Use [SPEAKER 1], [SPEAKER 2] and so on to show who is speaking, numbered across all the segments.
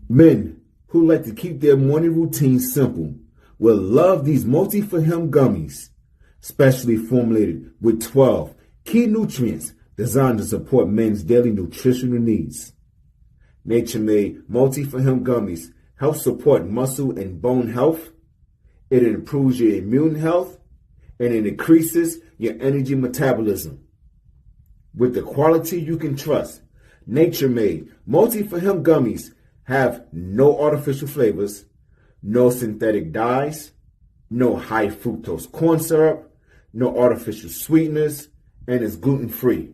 [SPEAKER 1] Men who like to keep their morning routine simple will love these Multi for Him gummies, specially formulated with 12 key nutrients designed to support men's daily nutritional needs. Nature-made Multi for Him gummies help support muscle and bone health. It improves your immune health, and it increases your energy metabolism. With the quality you can trust, Nature-made Multi for Him gummies have no artificial flavors, no synthetic dyes, no high fructose corn syrup, no artificial sweeteners, and is gluten-free.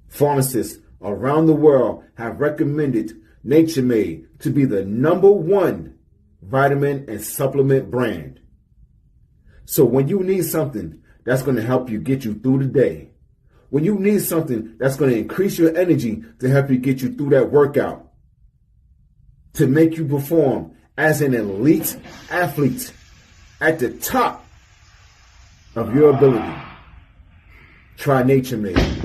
[SPEAKER 1] Pharmacists around the world have recommended Nature-Made to be the #1 vitamin and supplement brand. So when you need something that's going to help you get you through the day, when you need something that's going to increase your energy to help you get you through that workout, to make you perform as an elite athlete at the top of your ability, try Nature-Made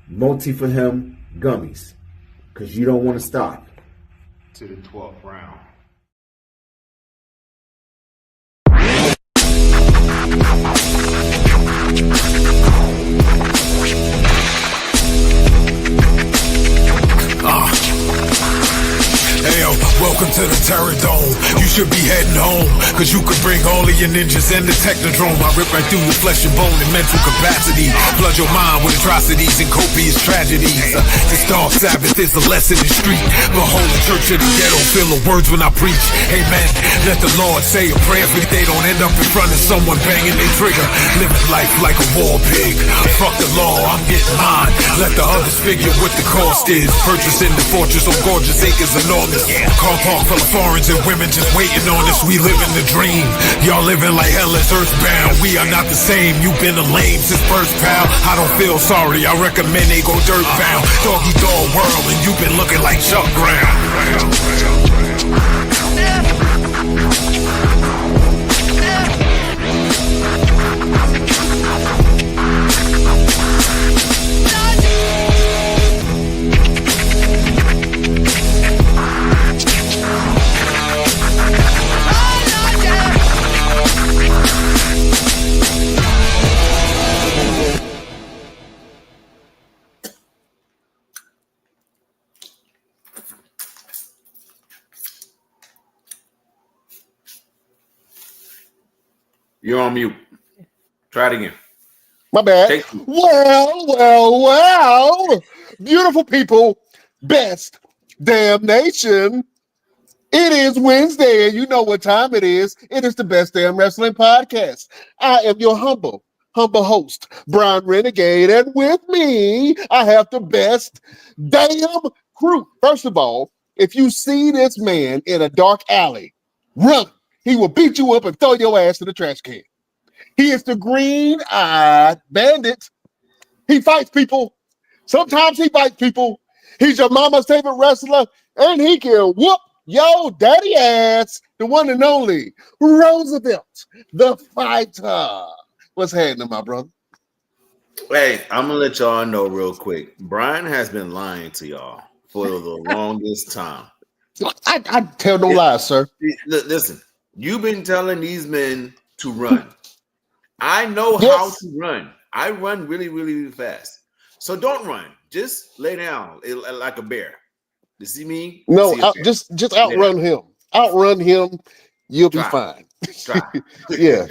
[SPEAKER 1] Multi for Him gummies, because you don't want to stop.
[SPEAKER 2] To the 12th round.
[SPEAKER 3] Hey, welcome to the Terror Dome. You should be heading home, cause you could bring all of your ninjas and the Technodrome. I rip right through your flesh and bone and mental capacity. Flood your mind with atrocities and copious tragedies. This dark Sabbath is a lesson in street. Behold the church of the ghetto, feel the words when I preach. Amen. Let the Lord say a prayer for they don't end up in front of someone banging their trigger. Living life like a war pig. Fuck the law, I'm getting mine. Let the others figure what the cost is. Purchasing the fortress on gorgeous acres enormous. Car park full of foreigners and women just waiting on us. We living the dream. Y'all living like hell is earthbound. We are not the same. You've been a lame since birth, pal. I don't feel sorry. I recommend they go dirt bound. Doggy dog world, and you've been looking like Chuck Brown.
[SPEAKER 1] You're on mute. Try it again.
[SPEAKER 4] My bad. Well. Beautiful people, best damn nation. It is Wednesday, and you know what time it is. It is the Best Damn Wrestling Podcast. I am your humble host, Brian Renegade, and with me, I have the best damn crew. First of all, if you see this man in a dark alley, run. He will beat you up and throw your ass in the trash can. He is the green-eyed bandit. He fights people. Sometimes he bites people. He's your mama's favorite wrestler, and he can whoop your daddy ass, the one and only Roosevelt, the fighter. What's happening, my brother?
[SPEAKER 1] Hey, I'm going to let y'all know real quick. Brian has been lying to y'all for the longest time.
[SPEAKER 4] I tell no lies, sir.
[SPEAKER 1] Listen. You've been telling these men to run. I know how to run. I run really, really, really fast. So don't run. Just lay down like a bear. You see me?
[SPEAKER 4] No, just outrun him. Outrun him. You'll be fine. Yeah.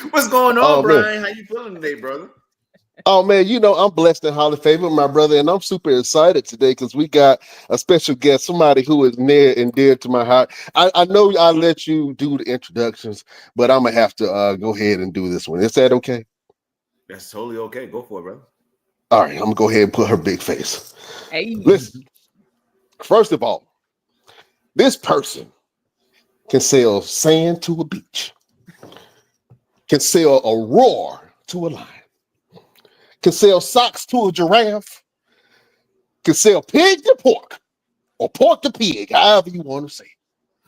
[SPEAKER 1] What's going on, Brian? How you feeling today, brother?
[SPEAKER 4] Oh, man, you know, I'm blessed and highly favored, my brother, and I'm super excited today because we got a special guest, somebody who is near and dear to my heart. I know I'll let you do the introductions, but I'm going to have to go ahead and do this one. Is that okay?
[SPEAKER 1] That's totally okay. Go for it, brother.
[SPEAKER 4] All right, I'm going to go ahead and put her big face.
[SPEAKER 5] Hey.
[SPEAKER 4] Listen, first of all, this person can sell sand to a beach, can sell a roar to a lion, can sell socks to a giraffe, can sell pig to pork, or pork to pig, however you want to say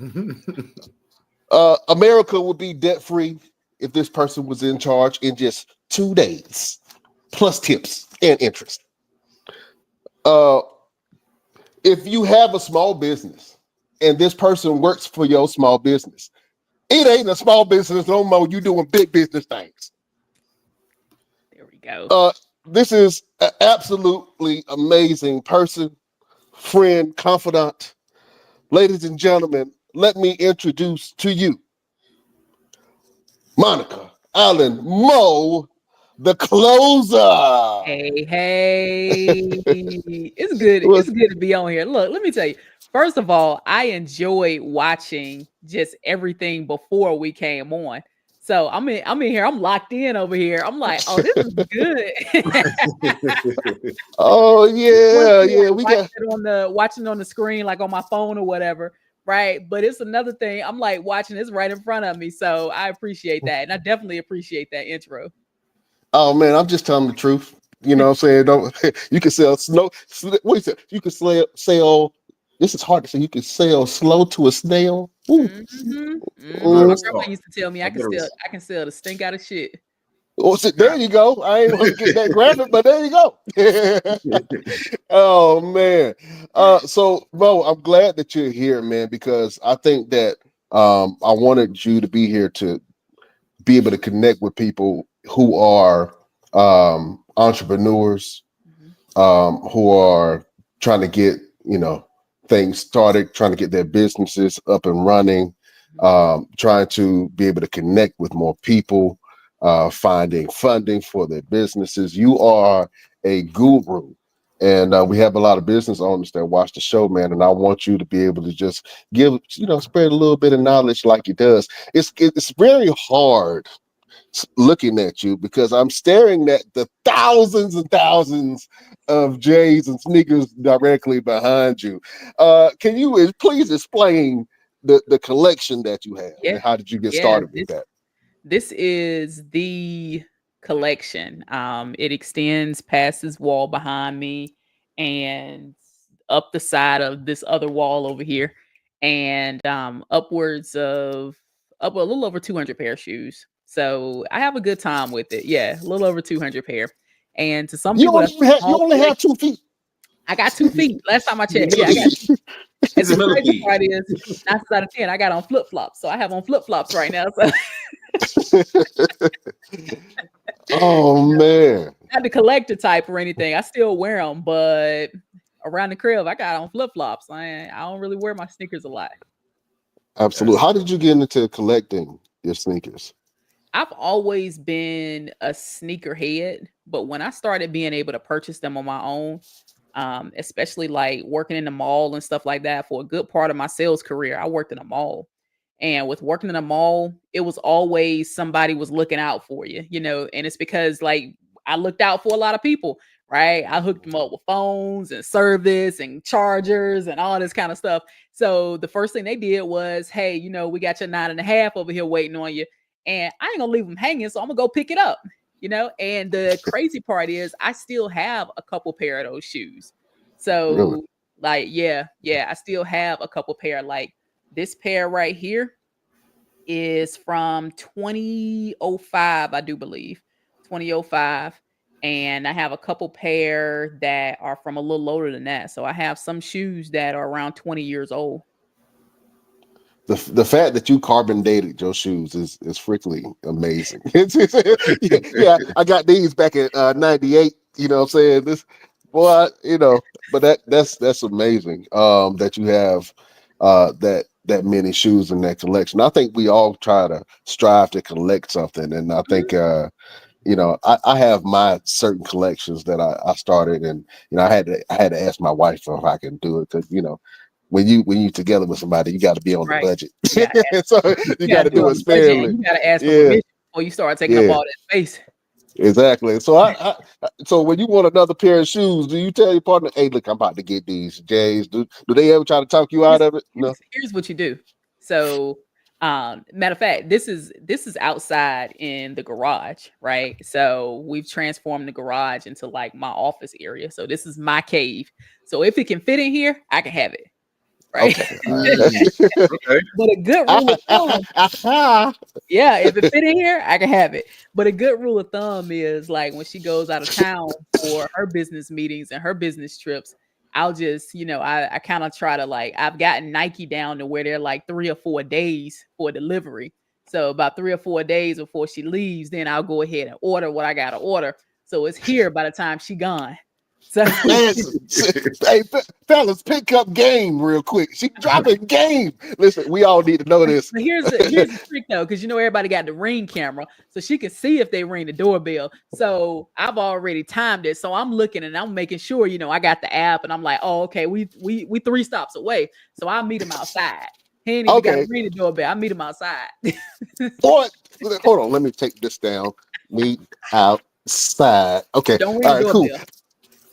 [SPEAKER 4] it. America would be debt-free if this person was in charge in just 2 days, plus tips and interest. if you have a small business and this person works for your small business, it ain't a small business no more. You doing big business things.
[SPEAKER 5] There we go.
[SPEAKER 4] This is an absolutely amazing person, friend, confidant. Ladies and gentlemen, let me introduce to you Monica Allen Moe the Closer.
[SPEAKER 5] Hey, it's good. It's good to be on here. Look, let me tell you. First of all, I enjoyed watching just everything before we came on. So I'm in here. I'm locked in over here. I'm like, oh, this is good.
[SPEAKER 4] Oh yeah,
[SPEAKER 5] Yeah,
[SPEAKER 4] we got
[SPEAKER 5] watching on the screen, like on my phone or whatever, right? But it's another thing. I'm like watching this right in front of me. So I appreciate that. And I definitely appreciate that intro.
[SPEAKER 4] Oh man, I'm just telling the truth. You know what I'm saying? Don't you can sell what is it? You can sell this is hard to say. You can sell slow to a snail.
[SPEAKER 5] Mm-hmm. My grandma used to tell me I can sell the stink out of shit.
[SPEAKER 4] Oh, so there you go. I ain't want to get that graphic, but there you go. Oh man. So Mo, I'm glad that you're here, man, because I think that I wanted you to be here to be able to connect with people who are entrepreneurs, who are trying to get, things started, trying to get their businesses up and running, trying to be able to connect with more people, finding funding for their businesses. You are a guru. And we have a lot of business owners that watch the show, man. And I want you to be able to just give, spread a little bit of knowledge like he does. It's very hard looking at you because I'm staring at the thousands and thousands of J's and sneakers directly behind you. Can you please explain the collection that you have?
[SPEAKER 5] Yeah.
[SPEAKER 4] And how did you get started with that?
[SPEAKER 5] This is the collection. It extends past this wall behind me and up the side of this other wall over here, and upwards of a little over 200 pair of shoes. So I have a good time with it. Yeah, a little over 200 pair. And to some people,
[SPEAKER 4] you only have 2 feet.
[SPEAKER 5] I got 2 feet. Last time I checked, yeah, I got 2 feet. And the crazy part is 9 out of 10, I got on flip flops. So I have on flip flops right now. So.
[SPEAKER 4] Oh man,
[SPEAKER 5] not the collector type or anything. I still wear them, but around the crib, I got on flip flops. I don't really wear my sneakers a lot.
[SPEAKER 4] Absolutely. How did you get into collecting your sneakers?
[SPEAKER 5] I've always been a sneakerhead, but when I started being able to purchase them on my own, especially like working in the mall and stuff like that, for a good part of my sales career, I worked in a mall. And with working in a mall, it was always somebody was looking out for you, and it's because like I looked out for a lot of people, right? I hooked them up with phones and service and chargers and all this kind of stuff. So the first thing they did was, hey, we got your 9.5 over here waiting on you. And I ain't gonna leave them hanging, so I'm gonna go pick it up, And the crazy part is I still have a couple pair of those shoes. So
[SPEAKER 4] Really?
[SPEAKER 5] like, yeah, I still have a couple pair. Like this pair right here is from 2005, I do believe. 2005. And I have a couple pair that are from a little older than that. So I have some shoes that are around 20 years old.
[SPEAKER 4] The fact that you carbon dated your shoes is freakily amazing. Yeah, I got these back in 98. You know what I'm saying? This boy, but that's amazing. That you have that many shoes in that collection. I think we all try to strive to collect something, and I think I have my certain collections that I started, and I had to ask my wife if I can do it because when you together with somebody, you got to be on the budget. So you got to do it sparingly.
[SPEAKER 5] You got to ask for permission before you start taking up all that space.
[SPEAKER 4] Exactly. So so when you want another pair of shoes, do you tell your partner, "Hey, look, I'm about to get these J's"? Do they ever try to talk you out of it? No.
[SPEAKER 5] Here's what you do. So, matter of fact, this is outside in the garage, right? So we've transformed the garage into like my office area. So this is my cave. So if it can fit in here, I can have it. Right.
[SPEAKER 4] Okay.
[SPEAKER 5] Okay. But a good rule of thumb, yeah, if it fit in here, I can have it. But a good rule of thumb is like when she goes out of town for her business meetings and her business trips, I'll just, I kind of try to like, I've gotten Nike down to where they're like 3 or 4 days for delivery. So about 3 or 4 days before she leaves, then I'll go ahead and order what I got to order. So it's here by the time she gone. So
[SPEAKER 4] Listen, hey, fellas, pick up game real quick. She dropping game. Listen, we all need to know this.
[SPEAKER 5] But here's the trick though, because everybody got the Ring camera, so she can see if they ring the doorbell. So I've already timed it, so I'm looking and I'm making sure I got the app, and I'm like, oh, okay, we 3 stops away, so I'll meet him outside. He ain't even got to ring the doorbell. I meet him outside.
[SPEAKER 4] What? Hold on, let me take this down. Meet outside. Okay,
[SPEAKER 5] Don't ring
[SPEAKER 4] all
[SPEAKER 5] the
[SPEAKER 4] right, cool.
[SPEAKER 5] doorbell.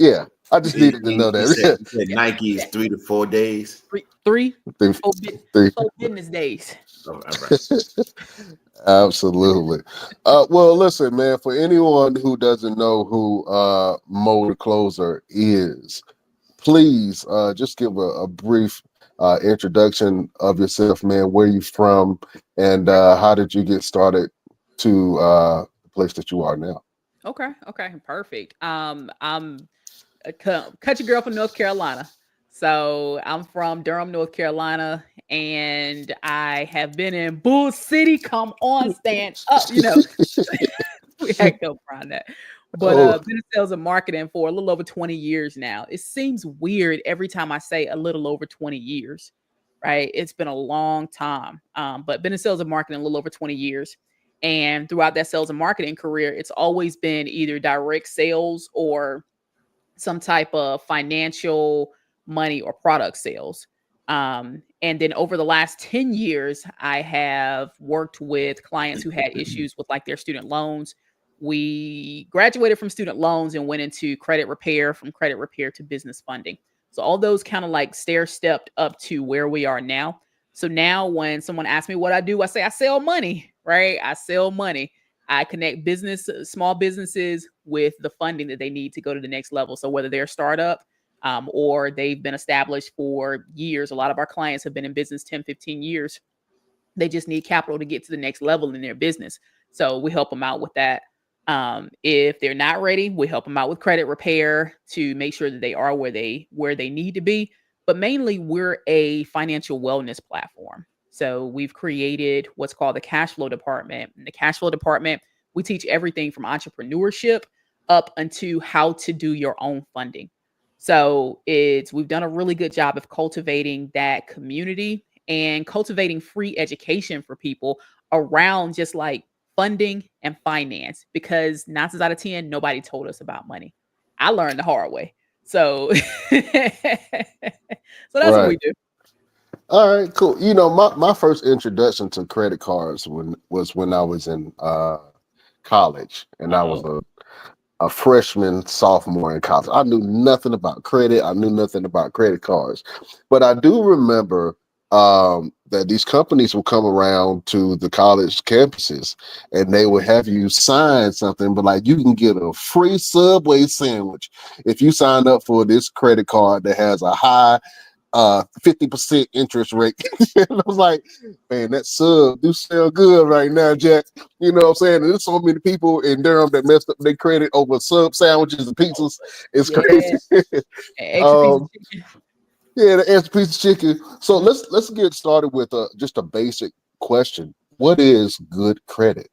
[SPEAKER 4] Yeah, I just needed to know that.
[SPEAKER 2] You said Nike is 3 to 4 days.
[SPEAKER 5] Three,
[SPEAKER 4] Three.
[SPEAKER 5] 4 business days.
[SPEAKER 2] Oh, all right.
[SPEAKER 4] Absolutely. Well, listen, man, for anyone who doesn't know who Moe the Closer is, please just give a brief introduction of yourself, man. Where you from, and how did you get started to the place that you are now?
[SPEAKER 5] Okay, perfect. I'm a country girl from North Carolina. So I'm from Durham, North Carolina, and I have been in Bull City. Come on, stand up. We had to go around that. But been in sales and marketing for a little over 20 years now. It seems weird every time I say a little over 20 years, right? It's been a long time. But been in sales and marketing a little over 20 years. And throughout that sales and marketing career, it's always been either direct sales or some type of financial money or product sales. And then over the last 10 years, I have worked with clients who had issues with like their student loans. We graduated from student loans and went into credit repair, from credit repair to business funding. So all those kind of like stair stepped up to where we are now. So now when someone asks me what I do, I say I sell money, right? I sell money. I connect small businesses with the funding that they need to go to the next level. So whether they're a startup or they've been established for years, a lot of our clients have been in business 10, 15 years. They just need capital to get to the next level in their business. So we help them out with that. If they're not ready, we help them out with credit repair to make sure that they are where they need to be. But mainly we're a financial wellness platform. So we've created what's called the cash flow department. In the cash flow department, we teach everything from entrepreneurship up into how to do your own funding. So we've done a really good job of cultivating that community and cultivating free education for people around just like funding and finance, because 9 times out of 10, nobody told us about money. I learned the hard way. So, so that's what we do.
[SPEAKER 4] All right, cool. My first introduction to credit cards was when I was in college, and I was a freshman, sophomore in college. I knew nothing about credit. I knew nothing about credit cards, but I do remember that these companies will come around to the college campuses and they will have you sign something, but like you can get a free Subway sandwich if you sign up for this credit card that has a high 50% interest rate. And I was like, man, that sub do sell good right now, Jack. You know what I'm saying? And there's so many people in Durham that messed up their credit over sub sandwiches and pizzas. It's crazy. Yeah, the extra piece of chicken. So let's get started with just a basic question. What is good credit?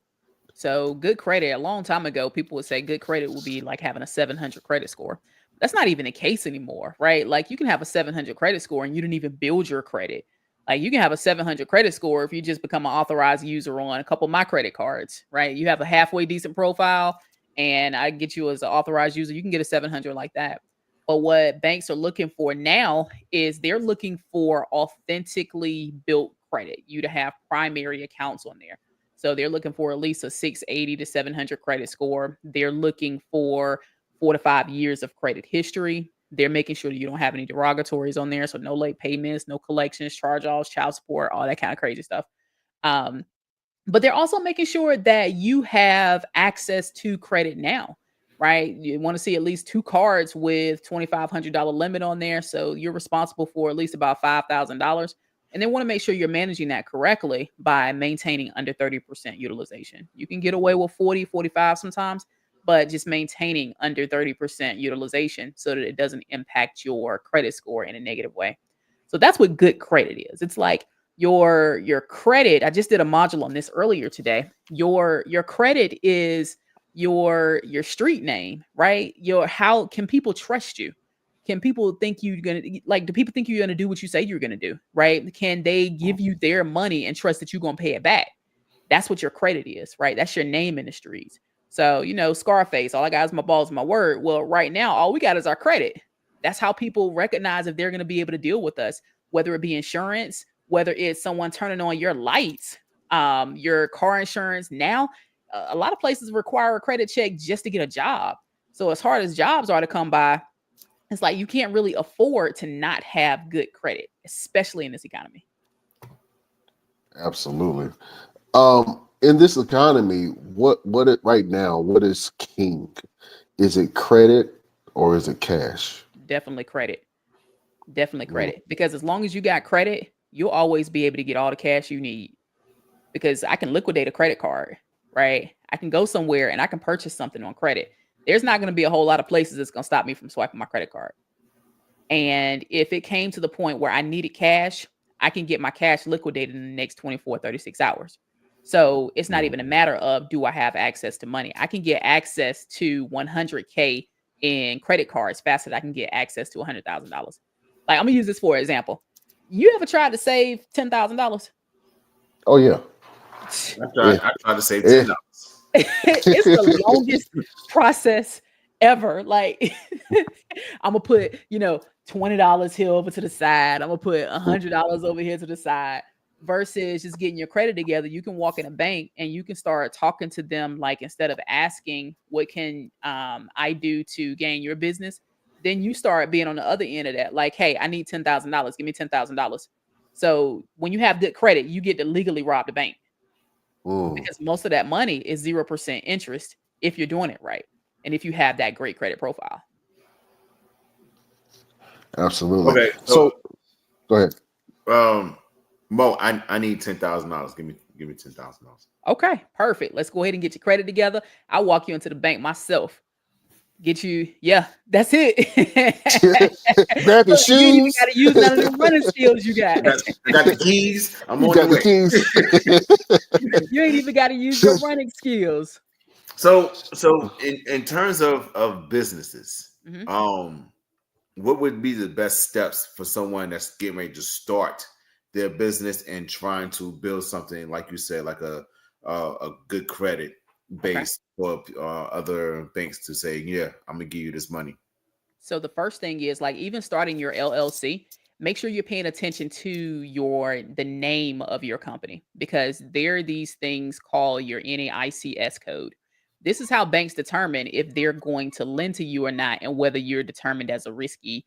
[SPEAKER 5] So good credit, a long time ago, people would say good credit would be like having a 700 credit score. That's not even the case anymore, right? Like you can have a 700 credit score and you didn't even build your credit. Like you can have a 700 credit score if you just become an authorized user on a couple of my credit cards, right? You have a halfway decent profile and I get you as an authorized user, you can get a 700 like that. But what banks are looking for now is they're looking for authentically built credit, you to have primary accounts on there. So they're looking for at least a 680 to 700 credit score. They're looking for 4 to 5 years of credit history. They're making sure that you don't have any derogatories on there. So no late payments, no collections, charge-offs, child support, all that kind of crazy stuff. But they're also making sure that you have access to credit now, right? You want to see at least 2 cards with $2,500 limit on there. So you're responsible for at least about $5,000. And they want to make sure you're managing that correctly by maintaining under 30% utilization. You can get away with 40, 45 sometimes, but just maintaining under 30% utilization so that it doesn't impact your credit score in a negative way. So that's what good credit is. It's like your credit. I just did a module on this earlier today. Your credit is your street name, right? How can people trust you? Can people think you're gonna do people think you're gonna do what you say you're gonna do, right? Can they give you their money and trust that you're gonna pay it back? That's what your credit is, right? That's your name in the streets. So, Scarface, all I got is my balls and my word. Well, right now, all we got is our credit. That's how people recognize if they're going to be able to deal with us, whether it be insurance, whether it's someone turning on your lights, your car insurance. Now, a lot of places require a credit check just to get a job. So as hard as jobs are to come by, it's like you can't really afford to not have good credit, especially in this economy.
[SPEAKER 4] Absolutely. In this economy, what right now, what is king? Is it credit or is it cash?
[SPEAKER 5] Definitely credit. Definitely credit. Because as long as you got credit, you'll always be able to get all the cash you need. Because I can liquidate a credit card, right? I can go somewhere and I can purchase something on credit. There's not going to be a whole lot of places that's going to stop me from swiping my credit card. And if it came to the point where I needed cash, I can get my cash liquidated in the next 24, 36 hours. So it's not even a matter of, do I have access to money? I can get access to 100K in credit cards faster than I can get access to $100,000. Like, I'm gonna use this for example. You ever tried to save $10,000?
[SPEAKER 4] Oh yeah.
[SPEAKER 2] I tried to save $10.
[SPEAKER 5] It's the longest process ever. Like, I'm gonna put, $20 here over to the side. I'm gonna put $100 over here to the side. Versus just getting your credit together, you can walk in a bank and you can start talking to them. Like, instead of asking, what can I do to gain your business? Then you start being on the other end of that. Like, hey, I need $10,000. Give me $10,000. So when you have good credit, you get to legally rob the bank. Because most of that money is 0% interest if you're doing it right. And if you have that great credit profile.
[SPEAKER 4] Absolutely.
[SPEAKER 2] Okay.
[SPEAKER 4] So go ahead.
[SPEAKER 2] Mo, I need $10,000. Give me $10,000.
[SPEAKER 5] Okay, perfect. Let's go ahead and get your credit together. I'll walk you into the bank myself. Get you, that's it.
[SPEAKER 4] Grab your
[SPEAKER 5] Look, you ain't even
[SPEAKER 4] shoes.
[SPEAKER 5] got to use none of the running skills you got.
[SPEAKER 2] I got the keys. I'm
[SPEAKER 4] You
[SPEAKER 2] on
[SPEAKER 4] got
[SPEAKER 2] the
[SPEAKER 4] the keys.
[SPEAKER 5] You ain't even got to use your running skills.
[SPEAKER 2] So in terms of businesses,
[SPEAKER 5] Mhm.
[SPEAKER 2] what would be the best steps for someone that's getting ready to start their business and trying to build something, like you said, like a good credit base for other banks to say, yeah, I'm gonna give you this money?
[SPEAKER 5] So the first thing is, like, even starting your LLC, make sure you're paying attention to the name of your company, because there are these things called your NAICS code. This is how banks determine if they're going to lend to you or not, and whether you're determined as a risky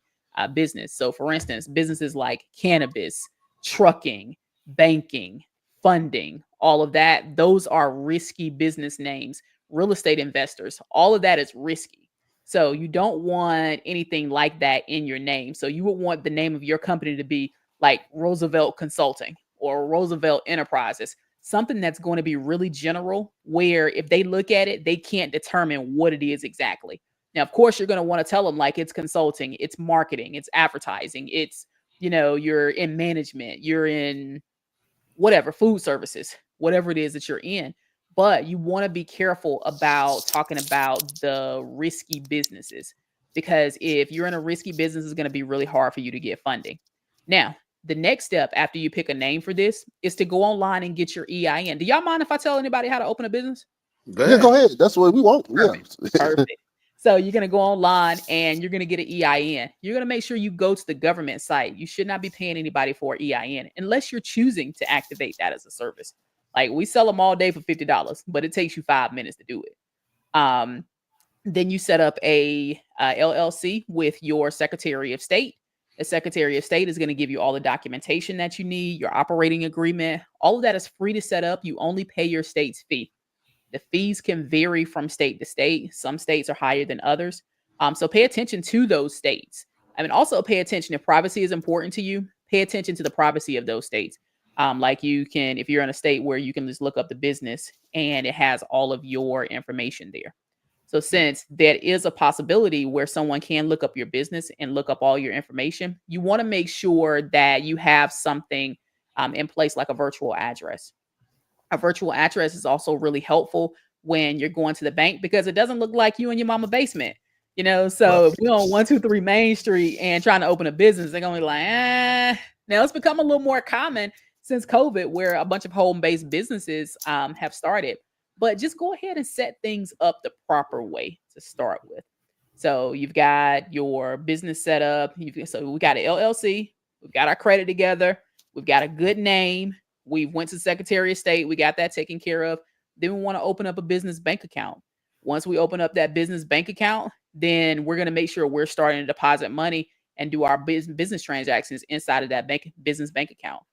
[SPEAKER 5] business. So for instance, businesses like cannabis, trucking, banking, funding, all of that, those are risky business names. Real estate investors, all of that is risky. So you don't want anything like that in your name. So you would want the name of your company to be like Roosevelt Consulting or Roosevelt Enterprises, something that's going to be really general, where if they look at it, they can't determine what it is exactly. Now, of course, you're going to want to tell them, like, it's consulting, it's marketing, it's advertising, it's, you're in management, you're in whatever, food services, whatever it is that you're in. But you want to be careful about talking about the risky businesses, because if you're in a risky business, it's going to be really hard for you to get funding. Now, the next step after you pick a name for this is to go online and get your EIN. Do y'all mind if I tell anybody how to open a business?
[SPEAKER 4] Yeah, go ahead. That's what we want.
[SPEAKER 5] Perfect.
[SPEAKER 4] Yeah.
[SPEAKER 5] Perfect. So you're going to go online and you're going to get an EIN. You're going to make sure you go to the government site. You should not be paying anybody for EIN unless you're choosing to activate that as a service. Like, we sell them all day for $50, but it takes you 5 minutes to do it. Then you set up a LLC with your Secretary of State. The Secretary of State is going to give you all the documentation that you need, your operating agreement. All of that is free to set up. You only pay your state's fee. The fees can vary from state to state. Some states are higher than others. So pay attention to those states. I mean, also pay attention, if privacy is important to you, pay attention to the privacy of those states. Like, you can, if you're in a state where you can just look up the business and it has all of your information there. So since there is a possibility where someone can look up your business and look up all your information, you want to make sure that you have something in place like a virtual address. A virtual address is also really helpful when you're going to the bank because it doesn't look like you in your mama basement. So if we're on 123 Main Street and trying to open a business, they're gonna be like, Now it's become a little more common since COVID, where a bunch of home-based businesses have started. But just go ahead and set things up the proper way to start with. So you've got your business set up. So we got an LLC. We've got our credit together. We've got a good name. We went to Secretary of State. We got that taken care of. Then we want to open up a business bank account. Once we open up that business bank account, then we're going to make sure we're starting to deposit money and do our business transactions inside of that business bank account.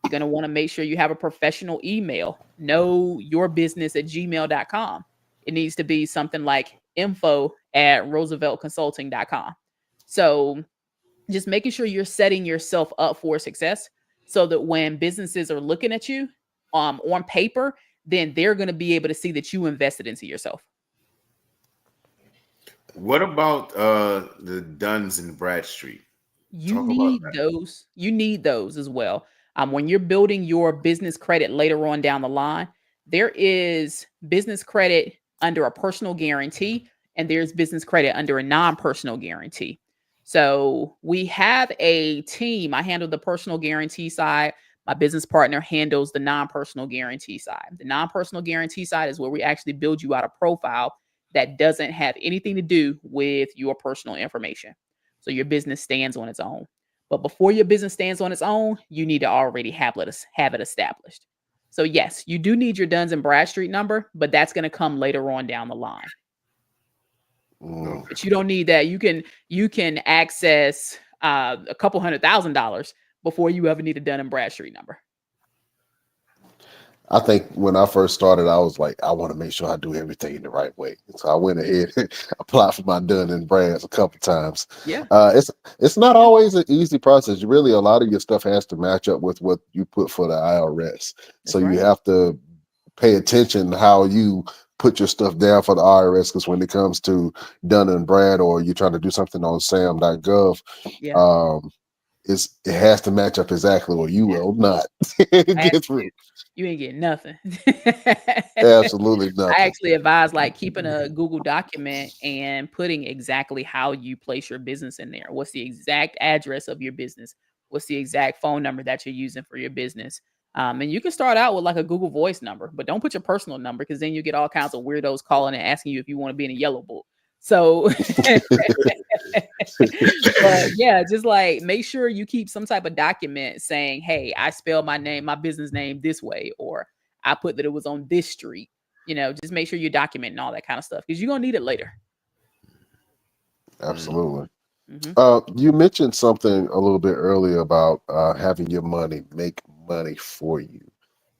[SPEAKER 5] You're going to want to make sure you have a professional email. Know your business at gmail.com. It needs to be something like info@rooseveltconsulting.com. So just making sure you're setting yourself up for success so that when businesses are looking at you on paper, then they're going to be able to see that you invested into yourself.
[SPEAKER 2] What about the Duns and Bradstreet?
[SPEAKER 5] You need those. You need those as well. When you're building your business credit later on down the line, there is business credit under a personal guarantee, and there's business credit under a non-personal guarantee. So we have a team. I handle the personal guarantee side. My business partner handles the non-personal guarantee side. The non-personal guarantee side is where we actually build you out a profile that doesn't have anything to do with your personal information. So your business stands on its own. But before your business stands on its own, you need to already have it established. So yes, you do need your Duns and Bradstreet number, but that's going to come later on down the line. But you don't need that. You can access a couple $100,000 before you ever need a Dun and Bradstreet number.
[SPEAKER 4] I think when I first started, I was like, I want to make sure I do everything the right way. So I went ahead and applied for my Dun and Brads a couple times.
[SPEAKER 5] Yeah.
[SPEAKER 4] It's not always an easy process. Really, a lot of your stuff has to match up with what you put for the IRS. So you have to pay attention how you put your stuff down for the IRS, because when it comes to Dun and Brad, or you're trying to do something on sam.gov, it has to match up exactly, or you will not get through.
[SPEAKER 5] You ain't getting nothing.
[SPEAKER 4] Absolutely nothing.
[SPEAKER 5] I actually advise keeping a Google document and putting exactly how you place your business in there. What's the exact address of your business? What's the exact phone number that you're using for your business? And you can start out with a Google Voice number, but don't put your personal number, because then you get all kinds of weirdos calling and asking you if you want to be in a yellow book. So, but yeah, just make sure you keep some type of document saying, hey, I spelled my business name this way, or I put that it was on this street. Just make sure you're documenting all that kind of stuff, because you're going to need it later.
[SPEAKER 4] Absolutely. You mentioned something a little bit earlier about having your money make money for you.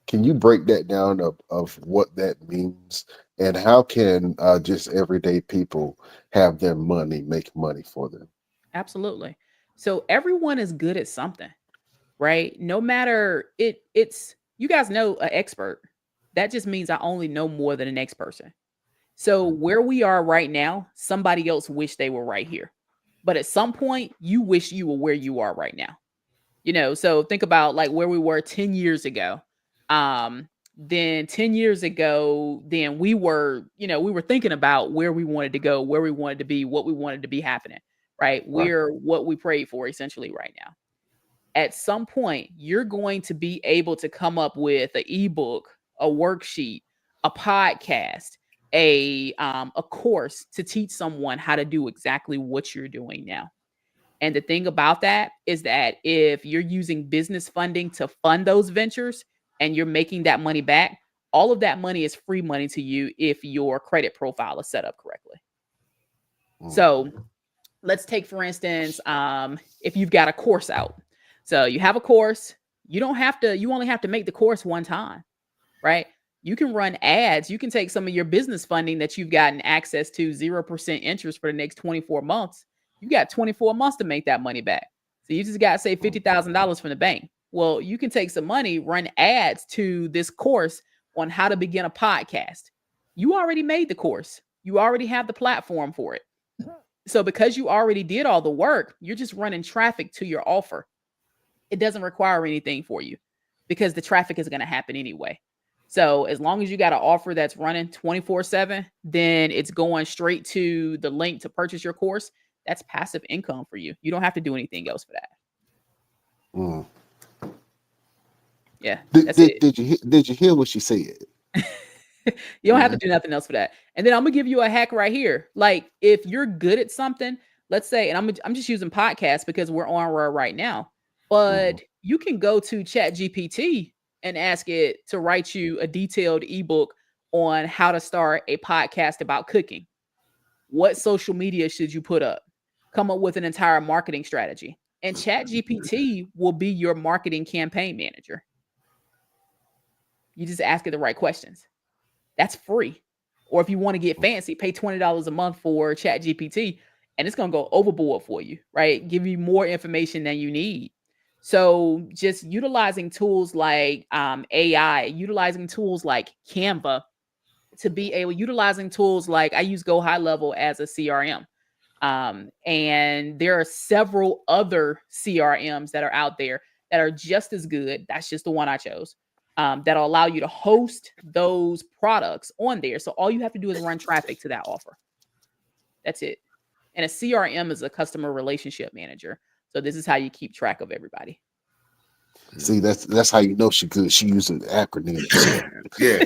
[SPEAKER 4] Can you break that down of what that means, and how can just everyday people have their money make money for them?
[SPEAKER 5] Absolutely. So everyone is good at something, right? No matter it's you guys know an expert. That just means I only know more than the next person. So where we are right now, somebody else wished they were right here. But at some point, you wish you were where you are right now. So think about where we were 10 years ago. Then 10 years ago, then we were thinking about where we wanted to go, where we wanted to be, what we wanted to be happening, right? We're what we prayed for essentially right now. At some point, you're going to be able to come up with an ebook, a worksheet, a podcast, a course to teach someone how to do exactly what you're doing now. And the thing about that is that if you're using business funding to fund those ventures and you're making that money back, all of that money is free money to you if your credit profile is set up correctly. So let's take, for instance, if you've got a course out. So you have a course, you only have to make the course one time, right? You can run ads. You can take some of your business funding that you've gotten access to 0% interest for the next 24 months. You got 24 months to make that money back. So you just got to say $50,000 from the bank. Well, you can take some money, run ads to this course on how to begin a podcast. You already made the course. You already have the platform for it. So because you already did all the work, you're just running traffic to your offer. It doesn't require anything for you because the traffic is going to happen anyway. So as long as you got an offer that's running 24/7, then it's going straight to the link to purchase your course. That's passive income for you. You don't have to do anything else for that.
[SPEAKER 4] Mm.
[SPEAKER 5] Yeah.
[SPEAKER 4] Did you hear what she said?
[SPEAKER 5] You don't have to do nothing else for that. And then I'm gonna give you a hack right here. Like if you're good at something, let's say, and I'm just using podcasts because we're on right now, but you can go to ChatGPT and ask it to write you a detailed ebook on how to start a podcast about cooking. What social media should you put up? Come up with an entire marketing strategy. And ChatGPT will be your marketing campaign manager. You just ask it the right questions. That's free. Or if you want to get fancy, pay $20 a month for ChatGPT, and it's going to go overboard for you, right? Give you more information than you need. So just utilizing tools like AI, utilizing tools like Canva to be able, utilizing tools like I use Go High Level as a CRM. And there are several other CRMs that are out there that are just as good. That's just the one I chose. That'll allow you to host those products on there. So all you have to do is run traffic to that offer. That's it. And a CRM is a customer relationship manager. So this is how you keep track of everybody.
[SPEAKER 4] See, that's how you know she good. She using acronyms.
[SPEAKER 2] Yeah.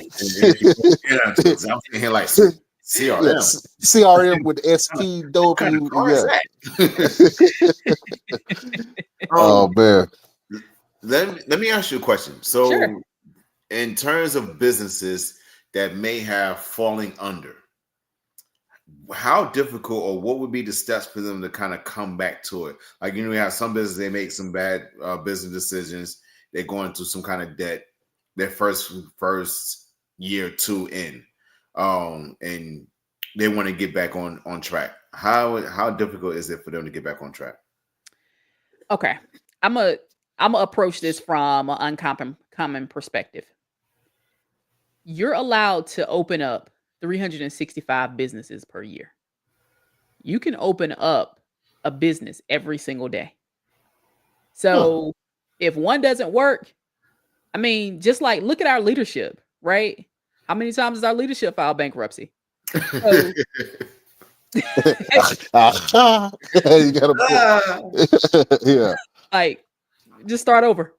[SPEAKER 2] I'm thinking here like CRM.
[SPEAKER 4] Yes. CRM with SPW. Oh man.
[SPEAKER 2] Let me ask you a question. So
[SPEAKER 5] Sure.
[SPEAKER 2] In terms of businesses that may have falling under, how difficult or what would be the steps for them to kind of come back to it? Like, we have some businesses, they make some bad business decisions. They're going through some kind of debt their first year or two in. And they want to get back on track. How difficult is it for them to get back on track?
[SPEAKER 5] Okay. I'm gonna approach this from an uncommon perspective. You're allowed to open up 365 businesses per year. You can open up a business every single day. So if one doesn't work, I mean, just like look at our leadership, right? How many times has our leadership filed bankruptcy? So,
[SPEAKER 4] You gotta yeah.
[SPEAKER 5] Like, just start over.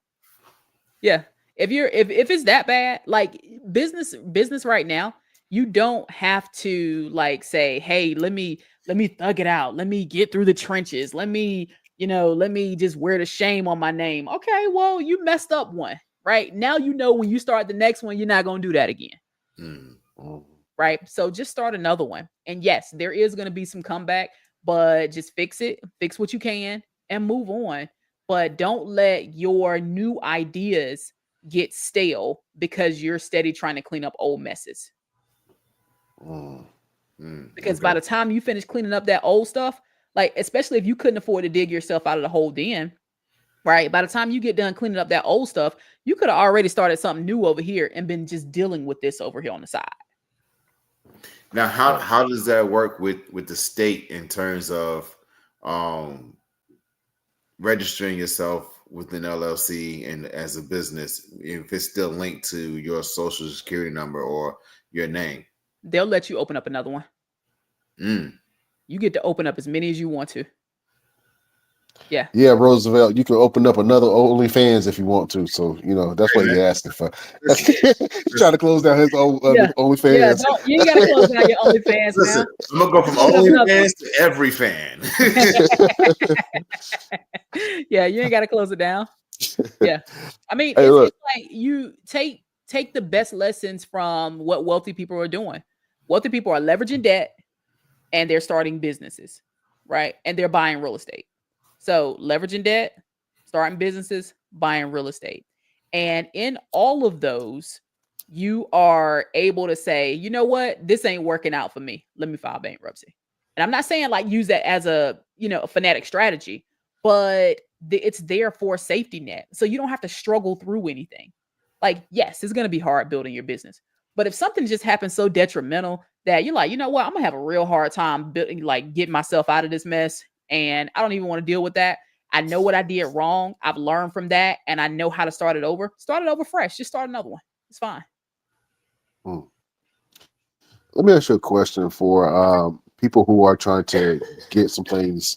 [SPEAKER 5] Yeah. If it's that bad, like business right now, you don't have to like say, hey, let me thug it out. Let me get through the trenches. Let me just wear the shame on my name. Okay, well, you messed up one, right? Now you know when you start the next one, you're not gonna do that again. Right. So just start another one. And yes, there is gonna be some comeback, but just fix it, fix what you can, and move on. But don't let your new ideas get stale because you're steady trying to clean up old messes. Because by the time you finish cleaning up that old stuff, like especially if you couldn't afford to dig yourself out of the hole then, right? By the time you get done cleaning up that old stuff, you could have already started something new over here and been just dealing with this over here on the side.
[SPEAKER 2] Now, how does that work with the state in terms of registering yourself with an LLC and as a business, if it's still linked to your social security number or your name?
[SPEAKER 5] They'll let you open up another one. You get to open up as many as you want to. Yeah.
[SPEAKER 4] Yeah, Roosevelt, you can open up another OnlyFans if you want to. So, that's what you're asking for. Trying to close down his OnlyFans.
[SPEAKER 5] Yeah, you ain't got to close down your OnlyFans,
[SPEAKER 2] Listen,
[SPEAKER 5] man.
[SPEAKER 2] I'm going to go from OnlyFans to every fan.
[SPEAKER 5] Yeah, you ain't got to close it down. Yeah. I mean,
[SPEAKER 4] Hey,
[SPEAKER 5] it's like you take the best lessons from what wealthy people are doing. Wealthy people are leveraging debt and they're starting businesses, right? And they're buying real estate. So leveraging debt, starting businesses, buying real estate. And in all of those, you are able to say, you know what, this ain't working out for me. Let me file bankruptcy. And I'm not saying like use that as a fanatic strategy, but it's there for a safety net. So you don't have to struggle through anything. Like, yes, it's going to be hard building your business, But if something just happens so detrimental that you're like, you know what, I'm gonna have a real hard time getting myself out of this mess, and I don't even want to deal with that. I know what I did wrong. I've learned from that, and I know how to start it over. Start it over fresh. Just start another one. It's fine.
[SPEAKER 4] Let me ask you a question for people who are trying to get some things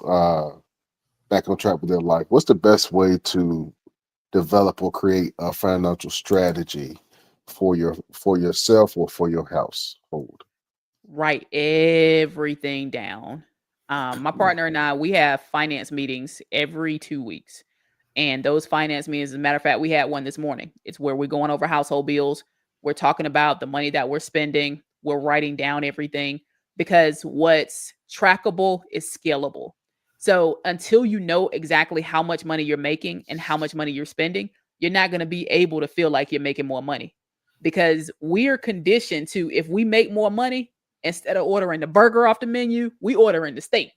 [SPEAKER 4] back on track with their life. What's the best way to develop or create a financial strategy for yourself or for your household?
[SPEAKER 5] Write everything down. My partner and I, we have finance meetings every 2 weeks. And those finance meetings, as a matter of fact, we had one this morning. It's where we're going over household bills. We're talking about the money that we're spending. We're writing down everything because what's trackable is scalable. So until you know exactly how much money you're making and how much money you're spending, you're not going to be able to feel like you're making more money, because we're conditioned to, if we make more money, instead of ordering the burger off the menu, we order in the steak.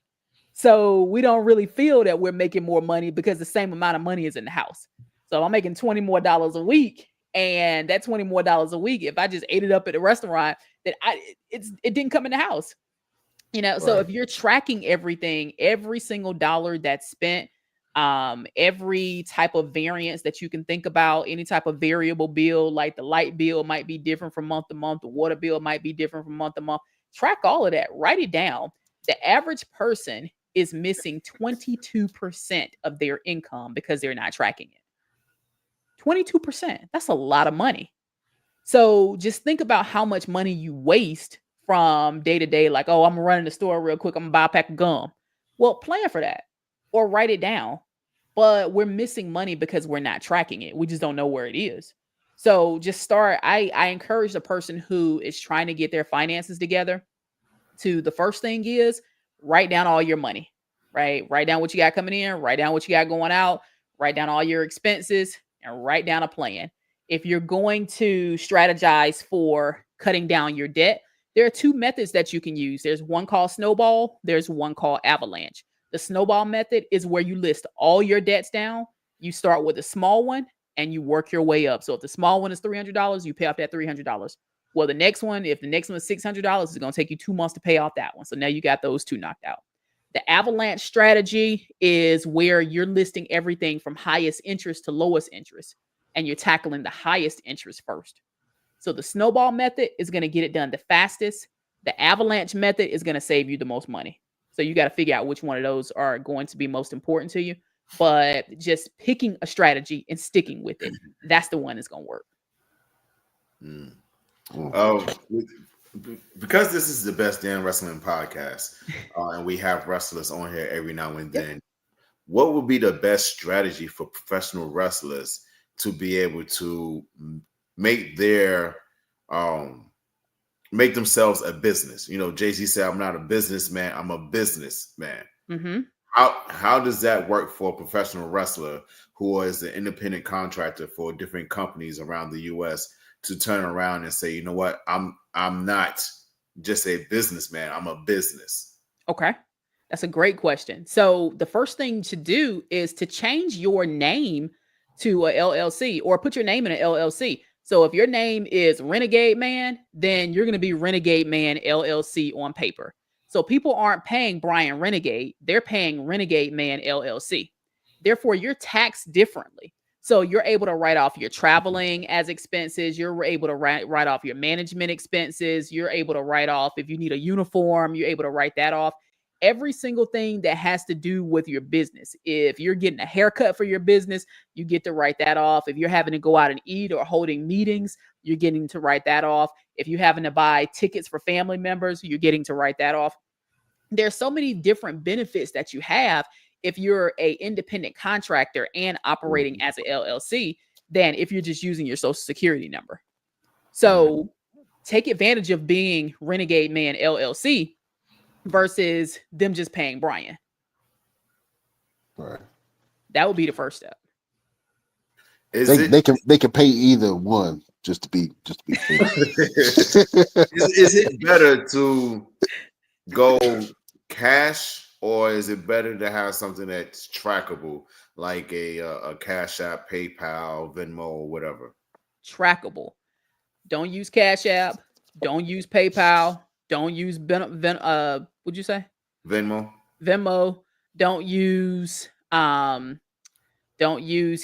[SPEAKER 5] So we don't really feel that we're making more money because the same amount of money is in the house. So I'm making $20 more a week, and that $20 more a week, if I just ate it up at the restaurant, that it didn't come in the house. So if you're tracking everything, every single dollar that's spent, every type of variance that you can think about, any type of variable bill, like the light bill might be different from month to month, the water bill might be different from month to month. Track all of that, write it down. The average person is missing 22% of their income because they're not tracking it. 22%. That's a lot of money. So just think about how much money you waste from day to day. Like, oh, I'm running the store real quick, I'm gonna buy a pack of gum. Well, plan for that or write it down. But we're missing money because we're not tracking it. We just don't know where it is. So just start. I encourage the person who is trying to get their finances together to, the first thing is write down all your money, right? Write down what you got coming in, write down what you got going out, write down all your expenses, and write down a plan. If you're going to strategize for cutting down your debt, there are two methods that you can use. There's one called Snowball, there's one called Avalanche. The Snowball method is where you list all your debts down. You start with a small one and you work your way up. So if the small one is $300, you pay off that $300. Well, if the next one is $600, it's going to take you 2 months to pay off that one. So now you got those two knocked out. The Avalanche strategy is where you're listing everything from highest interest to lowest interest, and you're tackling the highest interest first. So the Snowball method is going to get it done the fastest. The Avalanche method is going to save you the most money. So you got to figure out which one of those are going to be most important to you. But just picking a strategy and sticking with it, that's the one that's going to work.
[SPEAKER 2] Because this is the Best Damn Wrestling podcast, and we have wrestlers on here every now and then, what would be the best strategy for professional wrestlers to be able to make themselves a business? Jay-Z said, I'm not a businessman, I'm a businessman.
[SPEAKER 5] Mm-hmm.
[SPEAKER 2] How does that work for a professional wrestler who is an independent contractor for different companies around the U.S. to turn around and say, you know what, I'm not just a businessman, I'm a business?
[SPEAKER 5] Okay. That's a great question. So the first thing to do is to change your name to a LLC, or put your name in an LLC. So if your name is Renegade Man, then you're going to be Renegade Man LLC on paper. So people aren't paying Brian Renegade, they're paying Renegade Man LLC. Therefore, you're taxed differently. So you're able to write off your traveling as expenses. You're able to write off your management expenses. You're able to write off, if you need a uniform, you're able to write that off. Every single thing that has to do with your business. If you're getting a haircut for your business, you get to write that off. If you're having to go out and eat or holding meetings, you're getting to write that off. If you're having to buy tickets for family members, you're getting to write that off. There's so many different benefits that you have if you're an independent contractor and operating as an LLC than if you're just using your social security number. So take advantage of being Renegade Man LLC versus them just paying Brian.
[SPEAKER 4] Right.
[SPEAKER 5] That would be the first step.
[SPEAKER 4] They can pay either one, just to be clear.
[SPEAKER 2] Is it better to go cash, or is it better to have something that's trackable, like a Cash App, PayPal, Venmo, or whatever?
[SPEAKER 5] Trackable. don't use Cash App, don't use PayPal, don't use what'd you say? Venmo, don't use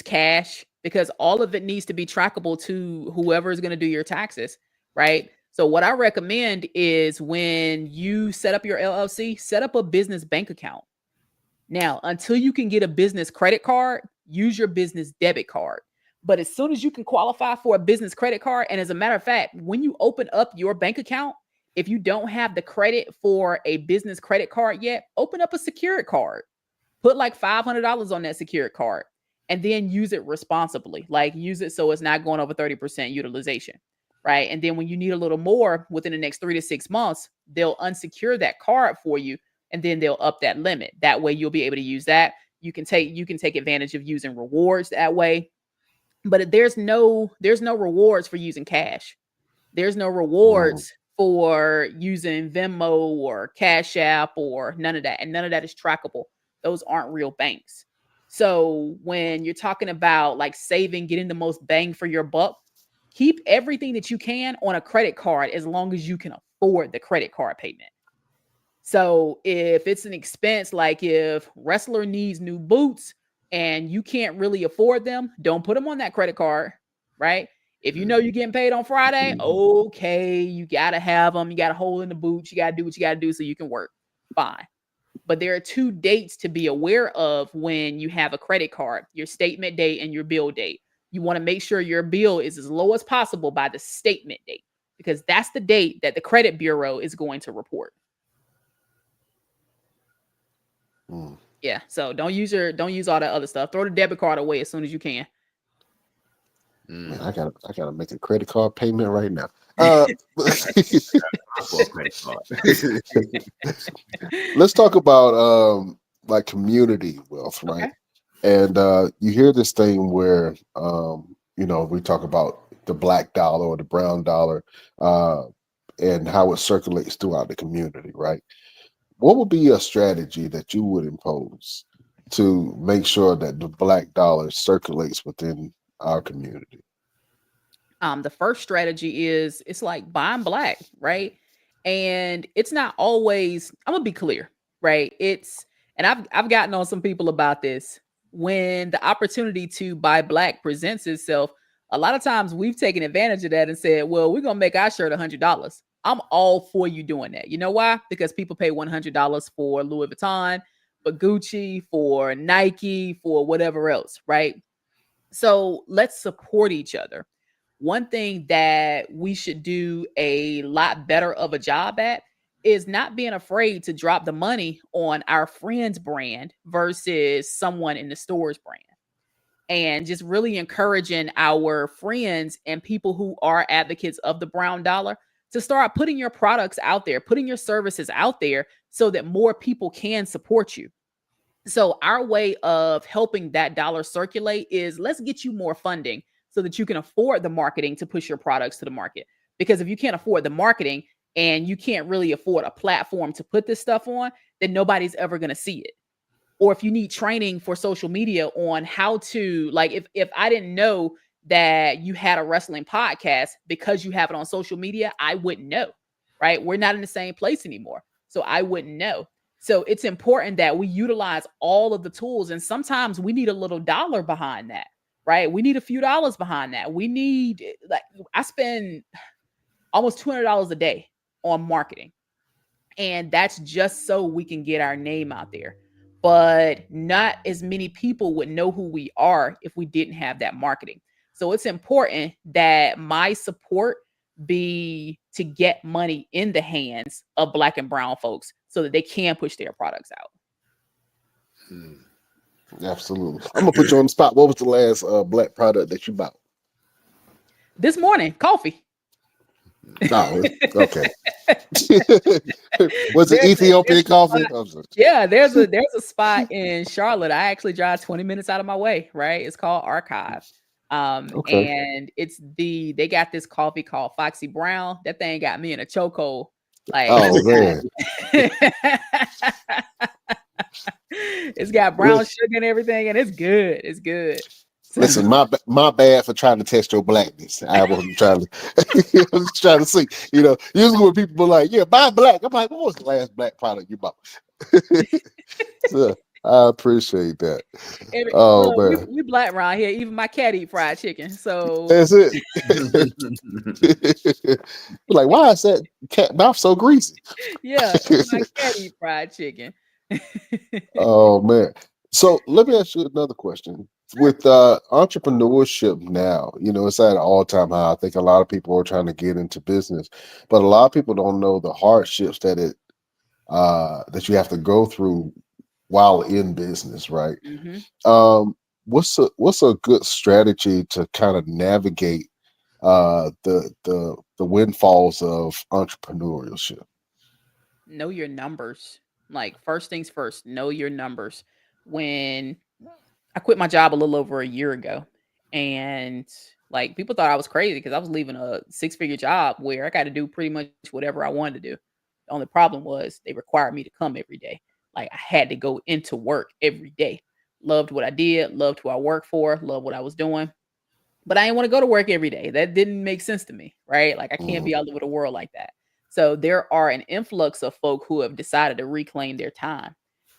[SPEAKER 5] cash, because all of it needs to be trackable to whoever is going to do your taxes, right? So what I recommend is when you set up your LLC, set up a business bank account. Now, until you can get a business credit card, use your business debit card. But as soon as you can qualify for a business credit card, and as a matter of fact, when you open up your bank account, if you don't have the credit for a business credit card yet, open up a secured card. Put like $500 on that secured card and then use it responsibly. Like use it so it's not going over 30% utilization, right? And then when you need a little more within the next 3 to 6 months, they'll unsecure that card for you and then they'll up that limit. That way you'll be able to use that. You can take advantage of using rewards that way. But there's no rewards for using cash. There's no rewards for using Venmo or Cash App or none of that. And none of that is trackable. Those aren't real banks. So when you're talking about like saving, getting the most bang for your buck, keep everything that you can on a credit card as long as you can afford the credit card payment. So if it's an expense, like if wrestler needs new boots and you can't really afford them, don't put them on that credit card, right? If you know you're getting paid on Friday, okay, you got to have them. You got to hold in the boots. You got to do what you got to do so you can work. Fine. But there are 2 dates to be aware of when you have a credit card, your statement date and your bill date. You want to make sure your bill is as low as possible by the statement date, because that's the date that the credit bureau is going to report. Yeah, so don't use all that other stuff. Throw the debit card away as soon as you can.
[SPEAKER 4] Man, I gotta make a credit card payment right now. Let's talk about like community wealth, right? Okay. And you hear this thing where we talk about the black dollar or the brown dollar and how it circulates throughout the community, right? What would be a strategy that you would impose to make sure that the black dollar circulates within our community?
[SPEAKER 5] The first strategy is it's like buying black, right? And it's not always, I'm gonna be clear, right? And I've gotten on some people about this. When the opportunity to buy black presents itself, a lot of times we've taken advantage of that and said, well, we're gonna make our shirt $100. I'm all for you doing that. You know why? Because people pay $100 for Louis Vuitton, for Gucci, for Nike, for whatever else, right? So let's support each other. One thing that we should do a lot better of a job at is not being afraid to drop the money on our friend's brand versus someone in the store's brand. And just really encouraging our friends and people who are advocates of the brown dollar to start putting your products out there, putting your services out there so that more people can support you. So our way of helping that dollar circulate is let's get you more funding so that you can afford the marketing to push your products to the market. Because if you can't afford the marketing and you can't really afford a platform to put this stuff on, then nobody's ever going to see it. Or if you need training for social media on how to, like if I didn't know that you had a wrestling podcast because you have it on social media, I wouldn't know, right? We're not in the same place anymore. So I wouldn't know. So it's important that we utilize all of the tools. And sometimes we need a little dollar behind that, right? We need a few dollars behind that. We need, like, I spend almost $200 a day on marketing. And that's just so we can get our name out there. But not as many people would know who we are if we didn't have that marketing. So it's important that my support be to get money in the hands of black and brown folks so that they can push their products out.
[SPEAKER 4] Absolutely. I'm going to put you on the spot. What was the last black product that you bought?
[SPEAKER 5] This morning, coffee.
[SPEAKER 4] Oh, okay. Was it Ethiopian coffee?
[SPEAKER 5] Yeah, there's a spot in Charlotte. I actually drive 20 minutes out of my way, right? It's called Archive. And they got this coffee called Foxy Brown. That thing got me in a chokehold. Like,
[SPEAKER 4] oh man.
[SPEAKER 5] It's got brown sugar and everything, and it's good. It's good.
[SPEAKER 4] Listen, my bad for trying to test your blackness. I wasn't trying to, I was trying to see. Usually when people are like, "Yeah, buy black," I'm like, "What was the last black product you bought?" So I appreciate that. Oh
[SPEAKER 5] Look,
[SPEAKER 4] man,
[SPEAKER 5] we black around here. Even my cat eat fried chicken. So
[SPEAKER 4] that's it. Like, why is that cat mouth so greasy?
[SPEAKER 5] yeah, even my cat eat fried chicken.
[SPEAKER 4] Oh man. So let me ask you another question. With entrepreneurship now, it's at an all-time high. I think a lot of people are trying to get into business, but a lot of people don't know the hardships that you have to go through while in business, right?
[SPEAKER 5] Mhm.
[SPEAKER 4] What's a good strategy to kind of navigate the windfalls of entrepreneurship?
[SPEAKER 5] Know your numbers. Like first things first, know your numbers. When I quit my job a little over a year ago, and like people thought I was crazy because I was leaving a six-figure job where I got to do pretty much whatever I wanted to do. The only problem was they required me to come every day. Like I had to go into work every day. Loved what I did, loved who I worked for, loved what I was doing. But I didn't want to go to work every day. That didn't make sense to me, right? Like I can't
[SPEAKER 4] Mhm.
[SPEAKER 5] be all over the world like that. So there are an influx of folk who have decided to reclaim their time.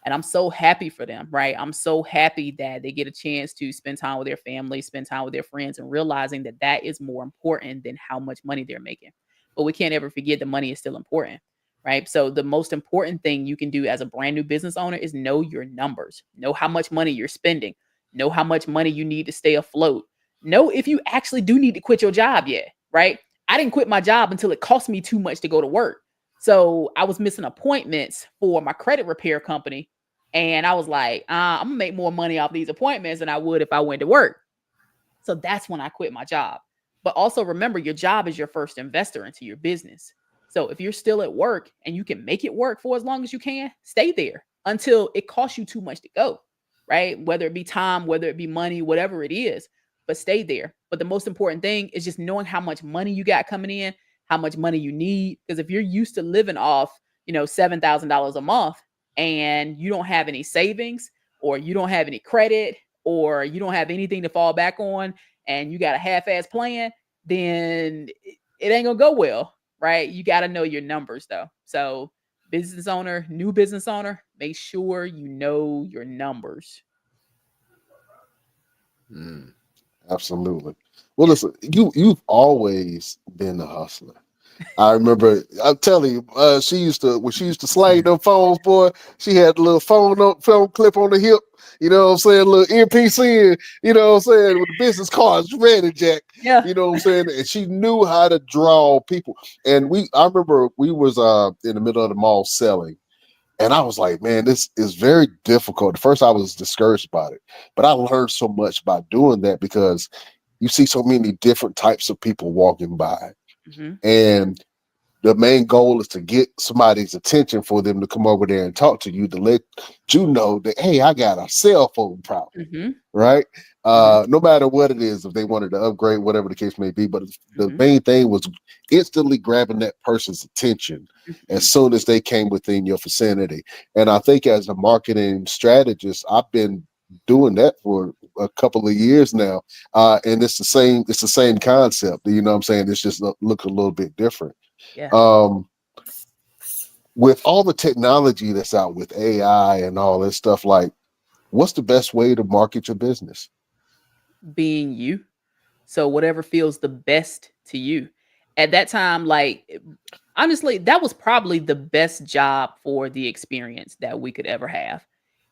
[SPEAKER 5] And I'm so happy for them, right? I'm so happy that they get a chance to spend time with their family, spend time with their friends, and realizing that that is more important than how much money they're making. But we can't ever forget the money is still important, right? So the most important thing you can do as a brand new business owner is know your numbers, know how much money you're spending, know how much money you need to stay afloat, know if you actually do need to quit your job yet, right? I didn't quit my job until it cost me too much to go to work. So I was missing appointments for my credit repair company. And I was like, I'm gonna make more money off these appointments than I would if I went to work. So that's when I quit my job. But also remember, your job is your first investor into your business. So if you're still at work and you can make it work for as long as you can, stay there until it costs you too much to go, right? Whether it be time, whether it be money, whatever it is, but stay there. But the most important thing is just knowing how much money you got coming in, how much money you need. Because if you're used to living off, $7,000 a month and you don't have any savings or you don't have any credit or you don't have anything to fall back on and you got a half-ass plan, then it ain't gonna go well, right? You got to know your numbers though. So business owner, new business owner, make sure you know your numbers.
[SPEAKER 4] Absolutely. Well,
[SPEAKER 5] Yeah.
[SPEAKER 4] listen, you've always been a hustler. I remember. I'm telling you, she used to when she used to slide them phones, boy. She had a little phone clip on the hip. You know what I'm saying? A little earpiece in. You know what I'm saying? With the business cards ready, Jack.
[SPEAKER 5] Yeah.
[SPEAKER 4] You know what I'm saying? And she knew how to draw people. And I remember we was in the middle of the mall selling. And I was like, man, this is very difficult. At first, I was discouraged about it, but I learned so much by doing that because you see so many different types of people walking by.
[SPEAKER 5] Hmm.
[SPEAKER 4] And the main goal is to get somebody's attention for them to come over there and talk to you to let you know that, hey, I got a cell phone problem,
[SPEAKER 5] Hmm.
[SPEAKER 4] right?
[SPEAKER 5] Hmm.
[SPEAKER 4] No matter what it is, if they wanted to upgrade, whatever the case may be. But the
[SPEAKER 5] Hmm.
[SPEAKER 4] main thing was instantly grabbing that person's attention as
[SPEAKER 5] Hmm.
[SPEAKER 4] soon as they came within your vicinity. And I think as a marketing strategist, I've been doing that for a couple of years now. And it's the same concept. You know what I'm saying? It's just look a little bit different.
[SPEAKER 5] Yeah.
[SPEAKER 4] Um, with all the technology that's out with AI and all this stuff, like, what's the best way to market your business?
[SPEAKER 5] Being you. So whatever feels the best to you. At that time, like honestly, that was probably the best job for the experience that we could ever have.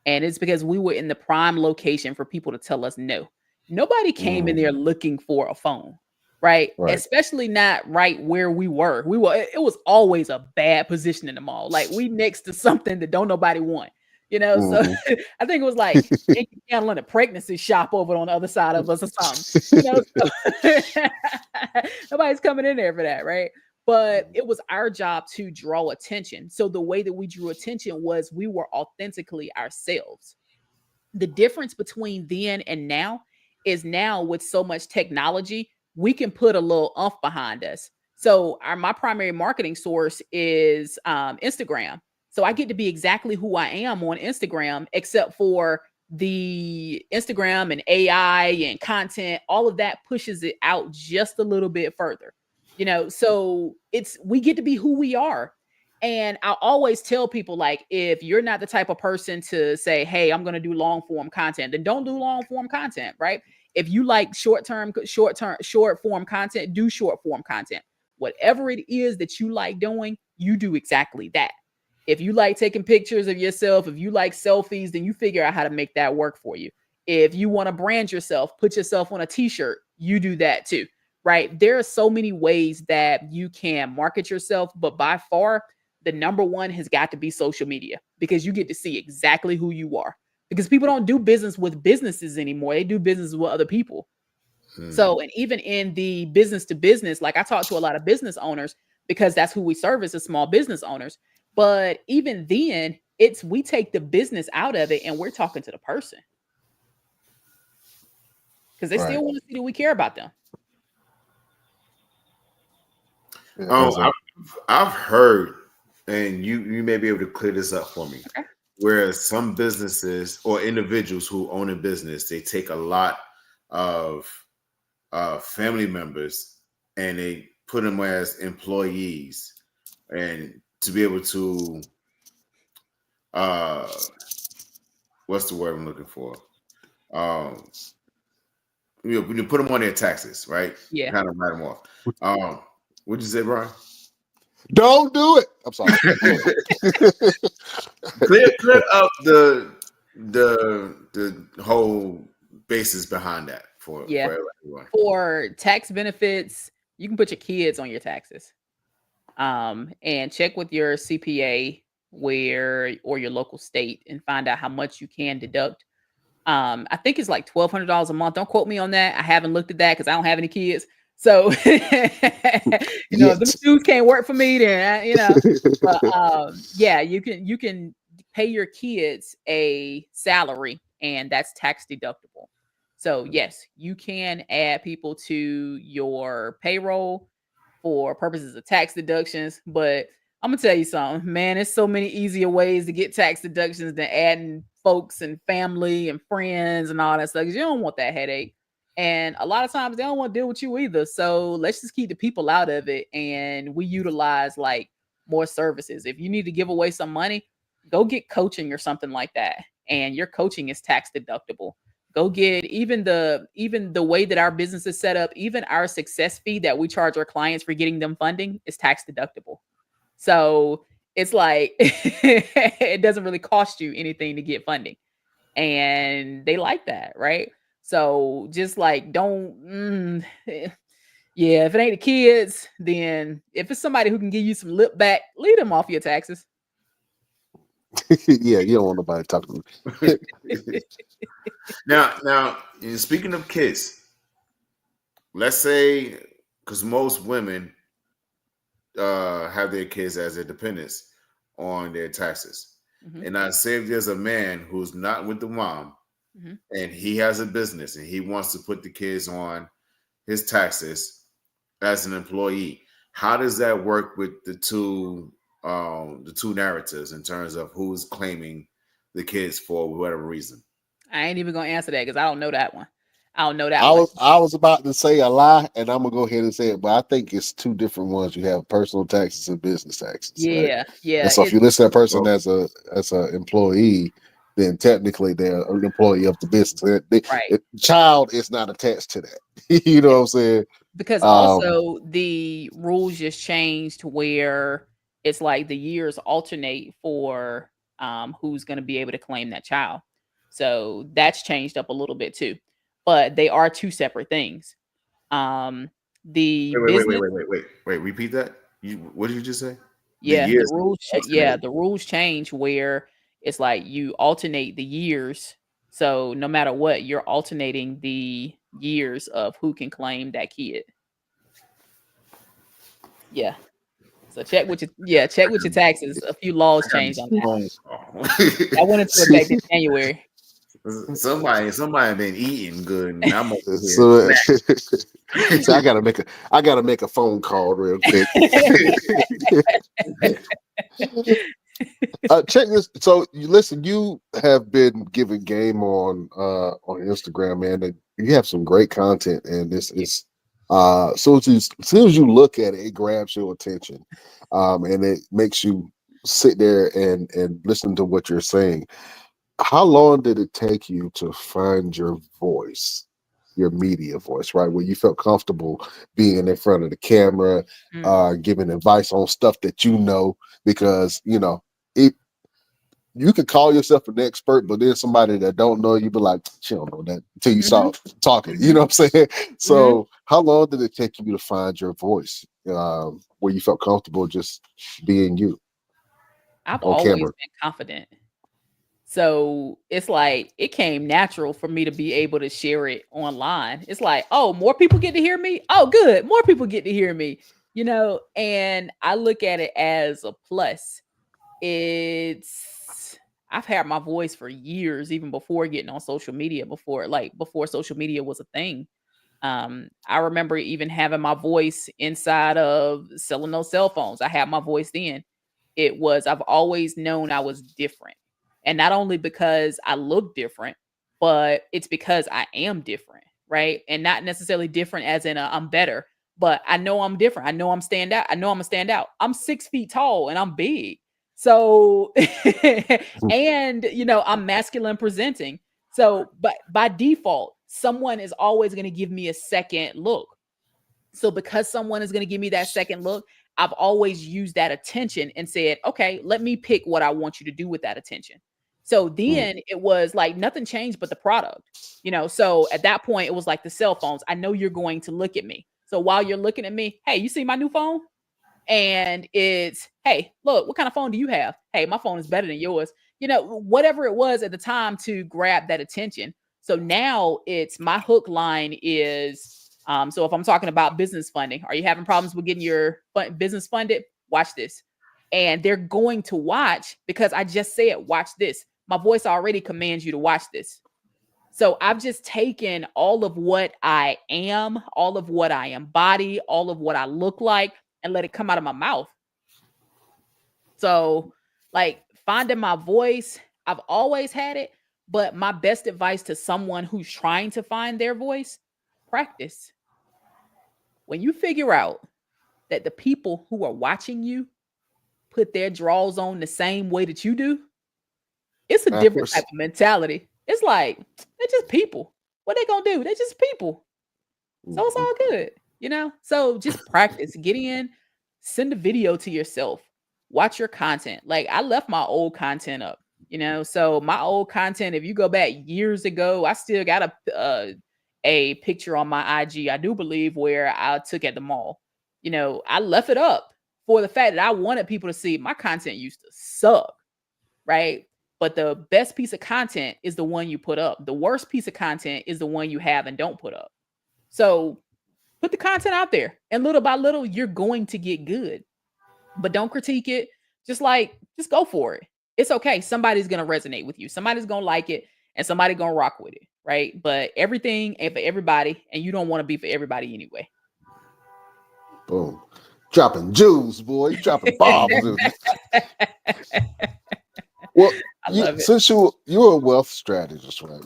[SPEAKER 5] And it's because we were in the prime location for people to tell us no. Nobody came in
[SPEAKER 4] Mm,
[SPEAKER 5] there looking for a phone, right?
[SPEAKER 4] right.
[SPEAKER 5] Especially not right where we were. It was always a bad position in the mall. Like we next to something that don't nobody want. So
[SPEAKER 4] Hmm.
[SPEAKER 5] I think it was like handling a pregnancy shop over on the other side of us or something. So nobody's coming in there for that, right? But it was our job to draw attention. So the way that we drew attention was we were authentically ourselves. The difference between then and now is now with so much technology, we can put a little umph behind us. So my primary marketing source is Instagram. So I get to be exactly who I am on Instagram, except for the Instagram and AI and content, all of that pushes it out just a little bit further, so we get to be who we are. And I always tell people, like, if you're not the type of person to say, hey, I'm going to do long form content, then don't do long form content, right? If you like short form content, do short form content. Whatever it is that you like doing, you do exactly that. If you like taking pictures of yourself, if you like selfies, then you figure out how to make that work for you. If you want to brand yourself, put yourself on a t-shirt, you do that too, right? There are so many ways that you can market yourself, but by far, the number one has got to be social media, because you get to see exactly who you are, because people don't do business with businesses anymore. They do business with other people. So, and even in the business to business, like I talk to a lot of business owners because that's who we service as small business owners. But even then, we take the business out of it and we're talking to the person, because they still want to see that we care about them.
[SPEAKER 2] I've heard, and you may be able to clear this up for me,
[SPEAKER 5] okay,
[SPEAKER 2] where some businesses or individuals who own a business, they take a lot of family members and they put them as employees, and to be able to what's the word I'm looking for? When you put them on their taxes, right?
[SPEAKER 5] Yeah.
[SPEAKER 2] Kind of write them off. What'd you say, Brian?
[SPEAKER 4] Don't do it. I'm sorry.
[SPEAKER 2] clear up the whole basis behind that for everyone.
[SPEAKER 5] For tax benefits, you can put your kids on your taxes. And check with your CPA or your local state and find out how much you can deduct. I think it's like $1,200 a month. Don't quote me on that. I haven't looked at that because I don't have any kids. So, if the shoes can't work for me, then, but, yeah, you can pay your kids a salary, and that's tax deductible. So yes, you can add people to your payroll for purposes of tax deductions, but I'm gonna tell you something, man. There's so many easier ways to get tax deductions than adding folks and family and friends and all that stuff, because you don't want that headache. And a lot of times they don't want to deal with you either. So let's just keep the people out of it. And we utilize like more services. If you need to give away some money, go get coaching or something like that. And your coaching is tax deductible. Go get even the way that our business is set up, even our success fee that we charge our clients for getting them funding is tax deductible. So it's like, it doesn't really cost you anything to get funding. And they like that, right? So just like, don't, if it ain't the kids, then if it's somebody who can give you some lip back, leave them off your taxes.
[SPEAKER 4] Yeah, you don't want nobody talking to me.
[SPEAKER 2] Now, speaking of kids, let's say, because most women have their kids as their dependents on their taxes. Mm-hmm. And I say if there's a man who's not with the mom, mm-hmm. and he has a business and he wants to put the kids on his taxes as an employee, how does that work with the two narratives in terms of who's claiming the kids for whatever reason?
[SPEAKER 5] I ain't even gonna answer that because I don't know that one. I don't know that.
[SPEAKER 4] I was about to say a lie, and I'm gonna go ahead and say it, but I think it's two different ones. You have personal taxes and business taxes.
[SPEAKER 5] Yeah,
[SPEAKER 4] right?
[SPEAKER 5] Yeah.
[SPEAKER 4] And so if you list that person as a employee, then technically they're an employee of the business.
[SPEAKER 5] Right.
[SPEAKER 4] Child is not attached to that. You know what I'm saying?
[SPEAKER 5] Because also the rules just changed where it's like the years alternate for who's going to be able to claim that child. So that's changed up a little bit too. But they are two separate things. Wait.
[SPEAKER 2] Repeat that. What did you just say?
[SPEAKER 5] Yeah, the rules. The rules change where it's like you alternate the years. So no matter what, you're alternating the years of who can claim that kid. Yeah. So check with your taxes. A few laws changed on that. I went into effect in January.
[SPEAKER 2] Somebody been eating good. And I'm
[SPEAKER 4] so I gotta make a phone call real quick. Check this. So you listen. You have been giving game on Instagram, man. And you have some great content, and this is soon as you look at it, it grabs your attention, and it makes you sit there and listen to what you're saying. How long did it take you to find your voice, your media voice, right? Where you felt comfortable being in front of the camera,
[SPEAKER 5] Mm.
[SPEAKER 4] giving advice on stuff that you know, because it you could call yourself an expert, but then somebody that don't know you be like, she don't know that until you
[SPEAKER 5] Mhm,
[SPEAKER 4] saw talking. You
[SPEAKER 5] mhm,
[SPEAKER 4] know what I'm saying?
[SPEAKER 5] mhm.
[SPEAKER 4] So how long did it take you to find your voice, where you felt comfortable just being you
[SPEAKER 5] I've
[SPEAKER 4] on
[SPEAKER 5] always
[SPEAKER 4] camera?
[SPEAKER 5] been confident. So it's like it came natural for me to be able to share it online. It's like, oh, more people get to hear me. Oh, good. More people get to hear me, and I look at it as a plus. It's I've had my voice for years, even before getting on social media, before social media was a thing. I remember even having my voice inside of selling those cell phones. I had my voice then. I've always known I was different. And not only because I look different, but it's because I am different, right? And not necessarily different as in I'm better, but I know I'm different. I know I'm stand out. I know I'm a stand out. I'm 6 feet tall and I'm big. So, and I'm masculine presenting. So, but by default, someone is always going to give me a second look. So because someone is going to give me that second look, I've always used that attention and said, okay, let me pick what I want you to do with that attention. So
[SPEAKER 4] Mm,
[SPEAKER 5] then it was like nothing changed but the product. So at that point, it was like the cell phones. I know you're going to look at me. So while you're looking at me, hey, you see my new phone? And it's, hey, look, what kind of phone do you have? Hey, my phone is better than yours. Whatever it was at the time to grab that attention. So now it's my hook line is, so if I'm talking about business funding, are you having problems with getting your business funded? Watch this. And they're going to watch because I just said, watch this. My voice already commands you to watch this. So I've just taken all of what I am, all of what I embody, all of what I look like, and let it come out of my mouth. So, like finding my voice, I've always had it, but my best advice to someone who's trying to find their voice, practice. When you figure out that the people who are watching you put their draws on the same way that you do, it's a different type
[SPEAKER 4] backwards.
[SPEAKER 5] of mentality. It's like, they're just people. What they gonna do? They're just people. So it's
[SPEAKER 4] Mhm.
[SPEAKER 5] all good. So just practice, get in, send a video to yourself, watch your content. Like I left my old content up. So my old content, if you go back years ago, I still got a picture on my IG, I do believe, where I took at the mall. I left it up for the fact that I wanted people to see my content used to suck, right? But the best piece of content is the one you put up. The worst piece of content is the one you have and don't put up. So put the content out there, and little by little, you're going to get good. But don't critique it. Just go for it. It's okay. Somebody's gonna resonate with you. Somebody's gonna like it, and somebody gonna rock with it, right? But everything ain't for everybody, and you don't want to be for everybody anyway.
[SPEAKER 4] Boom. Dropping jewels, boy. You dropping bombs. Well,
[SPEAKER 5] I love it.
[SPEAKER 4] since you're a wealth strategist, right?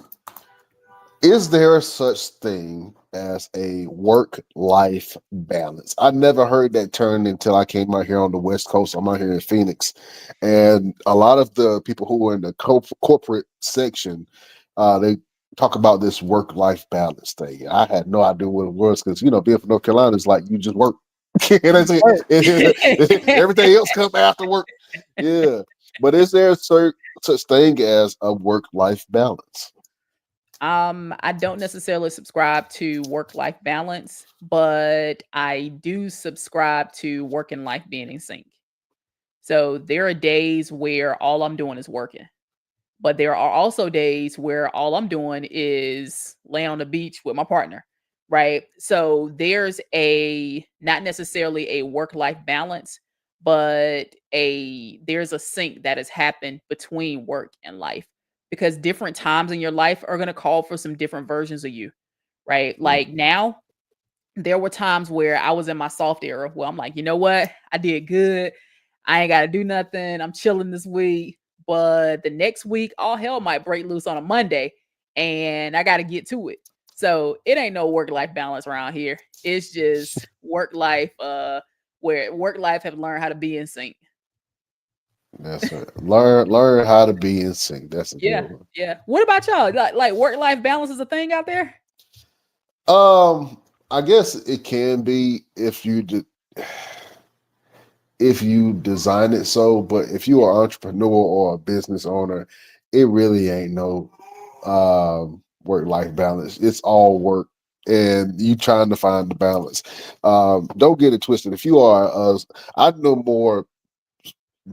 [SPEAKER 4] Is there such thing as a work-life balance? I never heard that term until I came out here on the West Coast. I'm out here in Phoenix, and a lot of the people who are in the corporate section, they talk about this work-life balance thing. I had no idea what it was because being from North Carolina is like you just work. That's
[SPEAKER 5] Work.
[SPEAKER 4] it. Everything else comes after work. Yeah, but is there such thing as a work-life balance?
[SPEAKER 5] I don't necessarily subscribe to work-life balance, but I do subscribe to work and life being in sync. So there are days where all I'm doing is working. But there are also days where all I'm doing is lay on the beach with my partner, right? So there's not necessarily a work-life balance, but there's a sync that has happened between work and life because different times in your life are going to call for some different versions of you, right? Like
[SPEAKER 4] Mhm.
[SPEAKER 5] now, there were times where I was in my soft era where I'm like, you know what? I did good. I ain't got to do nothing. I'm chilling this week. But the next week, all hell might break loose on a Monday and I got to get to it. So it ain't no work-life balance around here. It's just work-life, where work-life have learned how to be in sync.
[SPEAKER 4] That's it. Learn how to be in sync. That's a
[SPEAKER 5] Yeah,
[SPEAKER 4] good one.
[SPEAKER 5] yeah. What about y'all? Like work-life balance is a thing out there?
[SPEAKER 4] I guess it can be if you design it so, but if you are an entrepreneur or a business owner, it really ain't no work-life balance. It's all work and you trying to find the balance. Don't get it twisted. If you are I know more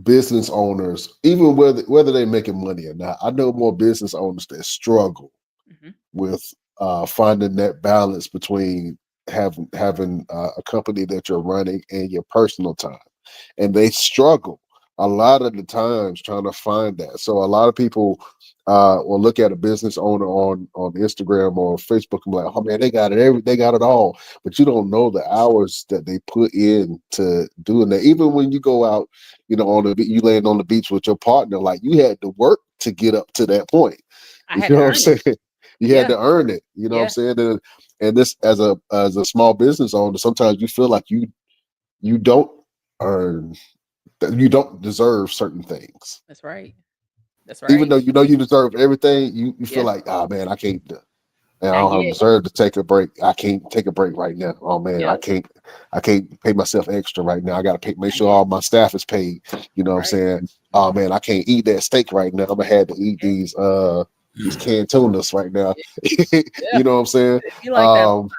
[SPEAKER 4] business owners, even whether they're making money or not, I know more business owners that struggle
[SPEAKER 5] Mhm.
[SPEAKER 4] with finding that balance between having a company that you're running and your personal time, and they struggle a lot of the times trying to find that. So a lot of people will look at a business owner on Instagram or Facebook and be like, "Oh man, they got it. They got it all," but you don't know the hours that they put in to doing that. Even when you go out, you land on the beach with your partner, like you had to work to get up to that point.
[SPEAKER 5] I
[SPEAKER 4] You
[SPEAKER 5] had
[SPEAKER 4] know
[SPEAKER 5] to
[SPEAKER 4] what I'm
[SPEAKER 5] earn it.
[SPEAKER 4] saying? You had
[SPEAKER 5] Yeah,
[SPEAKER 4] to earn it. You know what I'm
[SPEAKER 5] yeah.
[SPEAKER 4] saying? And this as a small business owner, sometimes you feel like you don't earn, you don't deserve certain things.
[SPEAKER 5] That's right. That's
[SPEAKER 4] Even
[SPEAKER 5] right.
[SPEAKER 4] though you know you deserve everything, you feel
[SPEAKER 5] Yeah.
[SPEAKER 4] like, oh man, I can't. I
[SPEAKER 5] Not
[SPEAKER 4] don't
[SPEAKER 5] yet.
[SPEAKER 4] deserve to take a break. I can't take a break right now. Oh man,
[SPEAKER 5] Yep.
[SPEAKER 4] I can't pay myself extra right now. I gotta make
[SPEAKER 5] Not
[SPEAKER 4] sure
[SPEAKER 5] yet.
[SPEAKER 4] all my staff is paid. You know what I'm
[SPEAKER 5] Right.
[SPEAKER 4] saying? Oh man, I can't eat that steak right now. I'm gonna have to eat
[SPEAKER 5] Yeah.
[SPEAKER 4] these canned tunas right now.
[SPEAKER 5] Yeah.
[SPEAKER 4] You know what I'm saying?
[SPEAKER 5] It be like that.
[SPEAKER 4] Um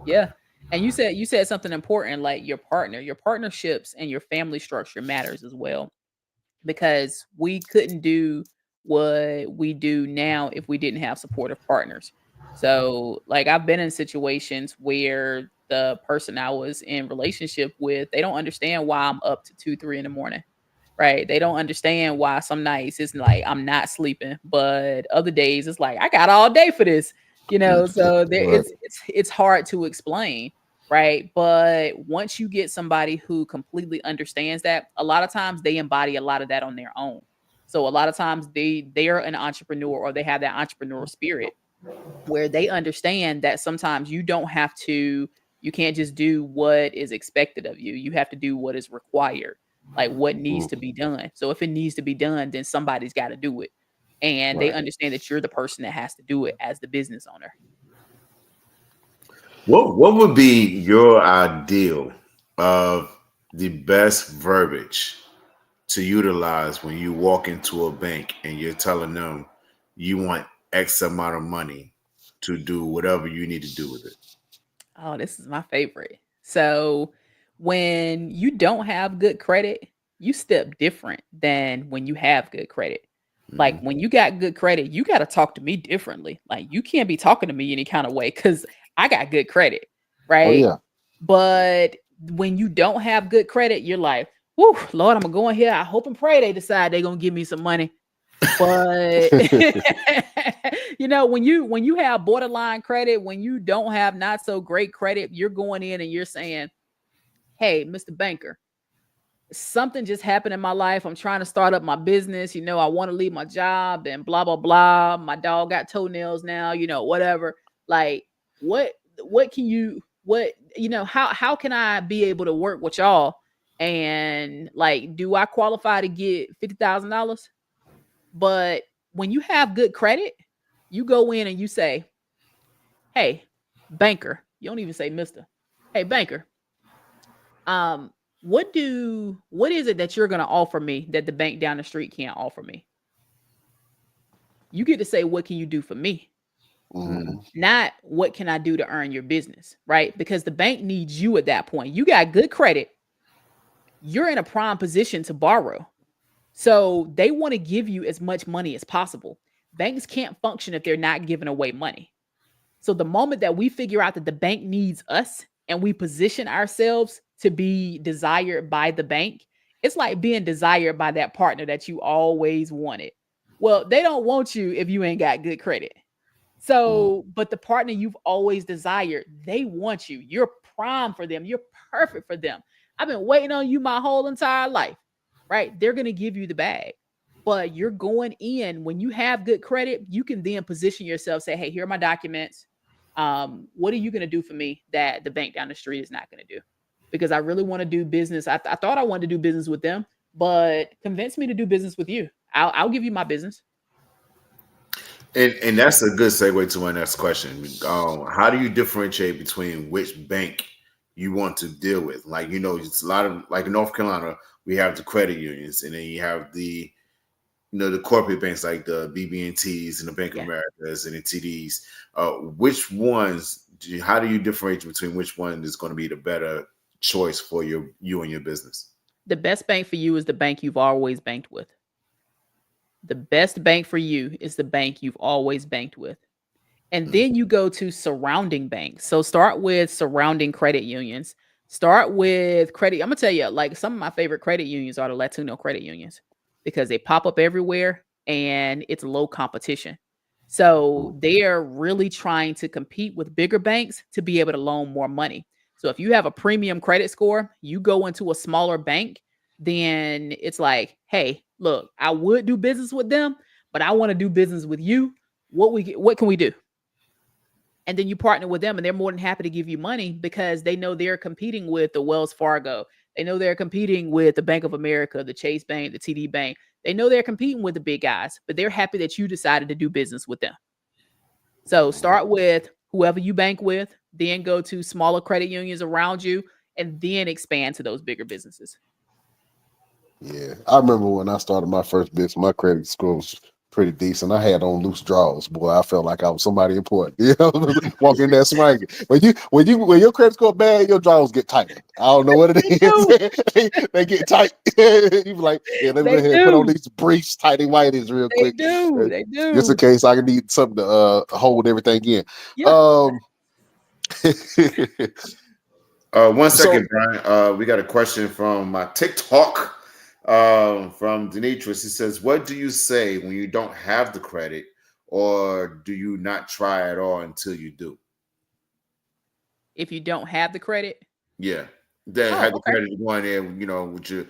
[SPEAKER 5] Yeah. And you said something important, like your partner, your partnerships and your family structure matters as well. Because we couldn't do what we do now if we didn't have supportive partners. So, like I've been in situations where the person I was in relationship with, they don't understand why I'm up to 2, 3 in the morning. Right. They don't understand why some nights it's like I'm not sleeping, but other days it's like I got all day for this, so there
[SPEAKER 4] right.
[SPEAKER 5] it's hard to explain, right? But once you get somebody who completely understands that, a lot of times they embody a lot of that on their own. So a lot of times they're an entrepreneur or they have that entrepreneurial spirit where they understand that sometimes you can't just do what is expected of you. You have to do what is required, like what needs to
[SPEAKER 4] Mhm.
[SPEAKER 5] be done. So if it needs to be done, then somebody's got to do it. And they
[SPEAKER 4] Right.
[SPEAKER 5] understand that you're the person that has to do it as the business owner.
[SPEAKER 2] What would be your ideal of the best verbiage to utilize when you walk into a bank and you're telling them you want X amount of money to do whatever you need to do with it?
[SPEAKER 5] Oh, this is my favorite. So when you don't have good credit, you step different than when you have good credit. Like
[SPEAKER 2] Mhm.
[SPEAKER 5] when you got good credit, you got to talk to me differently. Like you can't be talking to me any kind of way because I got good credit,
[SPEAKER 4] Oh
[SPEAKER 5] right?
[SPEAKER 4] yeah.
[SPEAKER 5] But when you don't have good credit, you're like, whoo, Lord, I'm gonna go in here. I hope and pray they decide they're gonna give me some money. But when you have borderline credit, when you don't have not so great credit, you're going in and you're saying, "Hey, Mr. Banker, something just happened in my life. I'm trying to start up my business. I want to leave my job and blah blah blah. My dog got toenails now, whatever. Like what can you what how can I be able to work with y'all? And like, do I qualify to get $50,000?" But when you have good credit, you go in and you say, "Hey, banker." You don't even say Mister. "Hey, banker. Um, what is it that you're gonna offer me that the bank down the street can't offer me?" You get to say, "What can you do for me?"
[SPEAKER 4] Mhm.
[SPEAKER 5] Not what can I do to earn your business, right? Because the bank needs you at that point. You got good credit. You're in a prime position to borrow. So they want to give you as much money as possible. Banks can't function if they're not giving away money. So the moment that we figure out that the bank needs us and we position ourselves to be desired by the bank, it's like being desired by that partner that you always wanted. Well, they don't want you if you ain't got good credit.
[SPEAKER 4] Mhm.
[SPEAKER 5] So, but the partner you've always desired, they want you. You're prime for them. You're perfect for them. I've been waiting on you my whole entire life. right? They're going to give you the bag. But you're going in when you have good credit, you can then position yourself, say, hey, here are my documents. What are you going to do for me that the bank down the street is not going to do? Because I really want to do business. I thought I wanted to do business with them, but convince me to do business with you. I'll give you my business.
[SPEAKER 2] And that's a good segue to my next question. How do you differentiate between which bank you want to deal with? Like, it's a lot of, like in North Carolina, we have the credit unions, and then you have the the corporate banks like the BB&Ts and the Bank of Americas and the TDs. Which ones? How do you differentiate between which one is going to be the better choice for you and your business?
[SPEAKER 5] The best bank for you is the bank you've always banked with. The best bank for you is the bank you've always banked with. And then you go to surrounding banks. So start with surrounding credit unions. Start with credit. I'm going to tell you, like, some of my favorite credit unions are the Latino credit unions because they pop up everywhere and it's low competition. So they are really trying to compete with bigger banks to be able to loan more money. So if you have a premium credit score, you go into a smaller bank, then it's like, hey, look, I would do business with them, but I want to do business with you. What can we do? And then you partner with them and they're more than happy to give you money because they know they're competing with the Wells Fargo. They know they're competing with the Bank of America, the Chase Bank, the TD Bank. They know they're competing with the big guys, but they're happy that you decided to do business with them. So start with whoever you bank with, then go to smaller credit unions around you, and then expand to those bigger businesses.
[SPEAKER 4] Yeah, I remember when I started my first business, my credit score was pretty decent. I had on loose draws, boy. I felt like I was somebody important. Walking in there swinging. When your credit score bad, your draws get tighter. I don't know what it is. they get tight. You be like, let me put on these briefs, tighty whities real quick.
[SPEAKER 5] They do.
[SPEAKER 4] Just in case I need something to hold everything in.
[SPEAKER 5] Yeah.
[SPEAKER 2] 1 second, Brian. We got a question from my TikTok. From Demetrius, he says, what do you say when you don't have the credit, or do you not try at all until you do?
[SPEAKER 5] If you don't have the credit?
[SPEAKER 2] Yeah. Then have the credit to go in there, with you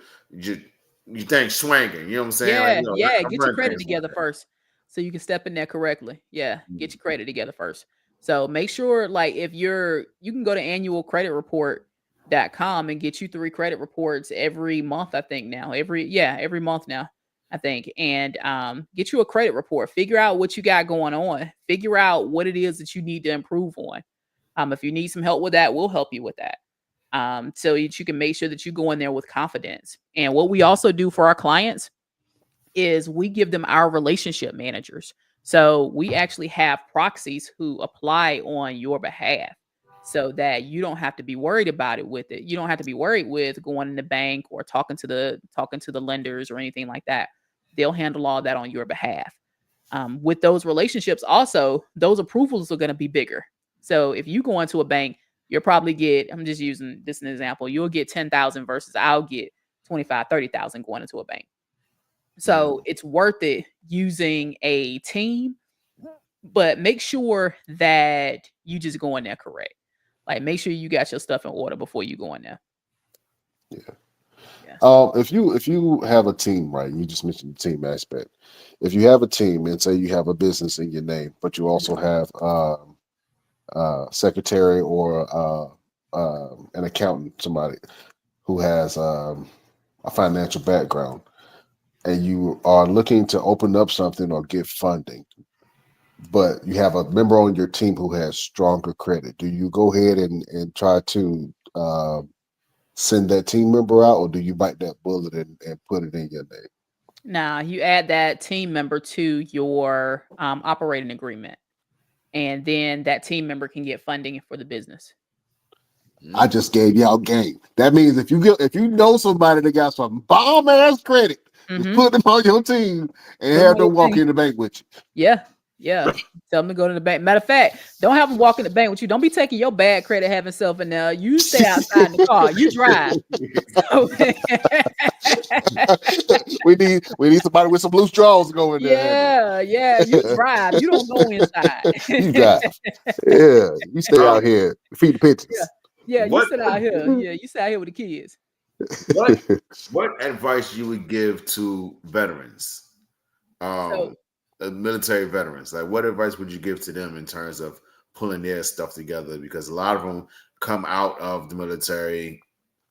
[SPEAKER 2] think swinging, you know what I'm saying?
[SPEAKER 5] Get your credit together first so you can step in there correctly. Yeah, get your credit together first. So make sure, like, if you can go to annualcreditreport.com and get you 3 credit reports every month, I think now. Every month now, I think. And get you a credit report. Figure out what you got going on. Figure out what it is that you need to improve on. If you need some help with that, we'll help you with that. So that you can make sure that you go in there with confidence. And what we also do for our clients is we give them our relationship managers. So we actually have proxies who apply on your behalf so that you don't have to be worried about it with it. You don't have to be worried with going in the bank or talking to the lenders or anything like that. They'll handle all that on your behalf. With those relationships, also, those approvals are going to be bigger. So if you go into a bank, you'll probably get, I'm just using this as an example, you'll get 10,000 versus I'll get 25, 30,000 going into a bank. So it's worth it using a team, but make sure that you just go in there correct. Like, make sure you got your stuff in order before you go in there.
[SPEAKER 4] Yeah. If you have a team, right? You just mentioned the team aspect. If you have a team and say you have a business in your name, but you also have secretary or an accountant, somebody who has a financial background, and you are looking to open up something or get funding, but you have a member on your team who has stronger credit, do you go ahead and try to send that team member out, or do you bite that bullet and put it in your name?
[SPEAKER 5] Now, you add that team member to your operating agreement, and then that team member can get funding for the business.
[SPEAKER 4] I just gave y'all game. That means if you know somebody that got some bomb ass credit, just put them on your team and have them walk in the bank with you.
[SPEAKER 5] Yeah. Tell them to go to the bank. Matter of fact, don't have them walk in the bank with you. Don't be taking your bad credit having self in there. You stay outside in the car. You drive.
[SPEAKER 4] we need somebody with some loose draws to go in there.
[SPEAKER 5] Yeah. You drive. You don't go inside.
[SPEAKER 4] You drive. Yeah. You stay out here. Feed the pigeons.
[SPEAKER 5] Yeah. You sit out here. Yeah. You sit out here with the kids.
[SPEAKER 2] What advice you would give to veterans,
[SPEAKER 5] So
[SPEAKER 2] military veterans? Like, what advice would you give to them in terms of pulling their stuff together? Because a lot of them come out of the military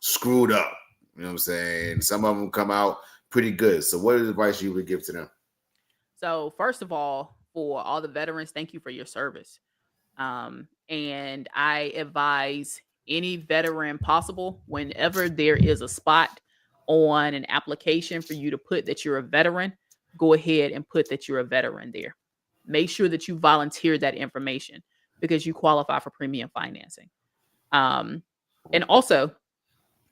[SPEAKER 2] screwed up. You know what I'm saying? Some of them come out pretty good. So, what advice you would give to them?
[SPEAKER 5] So first of all, for all the veterans, thank you for your service. And I advise any veteran possible, whenever there is a spot on an application for you to put that you're a veteran, go ahead and put that you're a veteran there. Make sure that you volunteer that information because you qualify for premium financing. Um, and also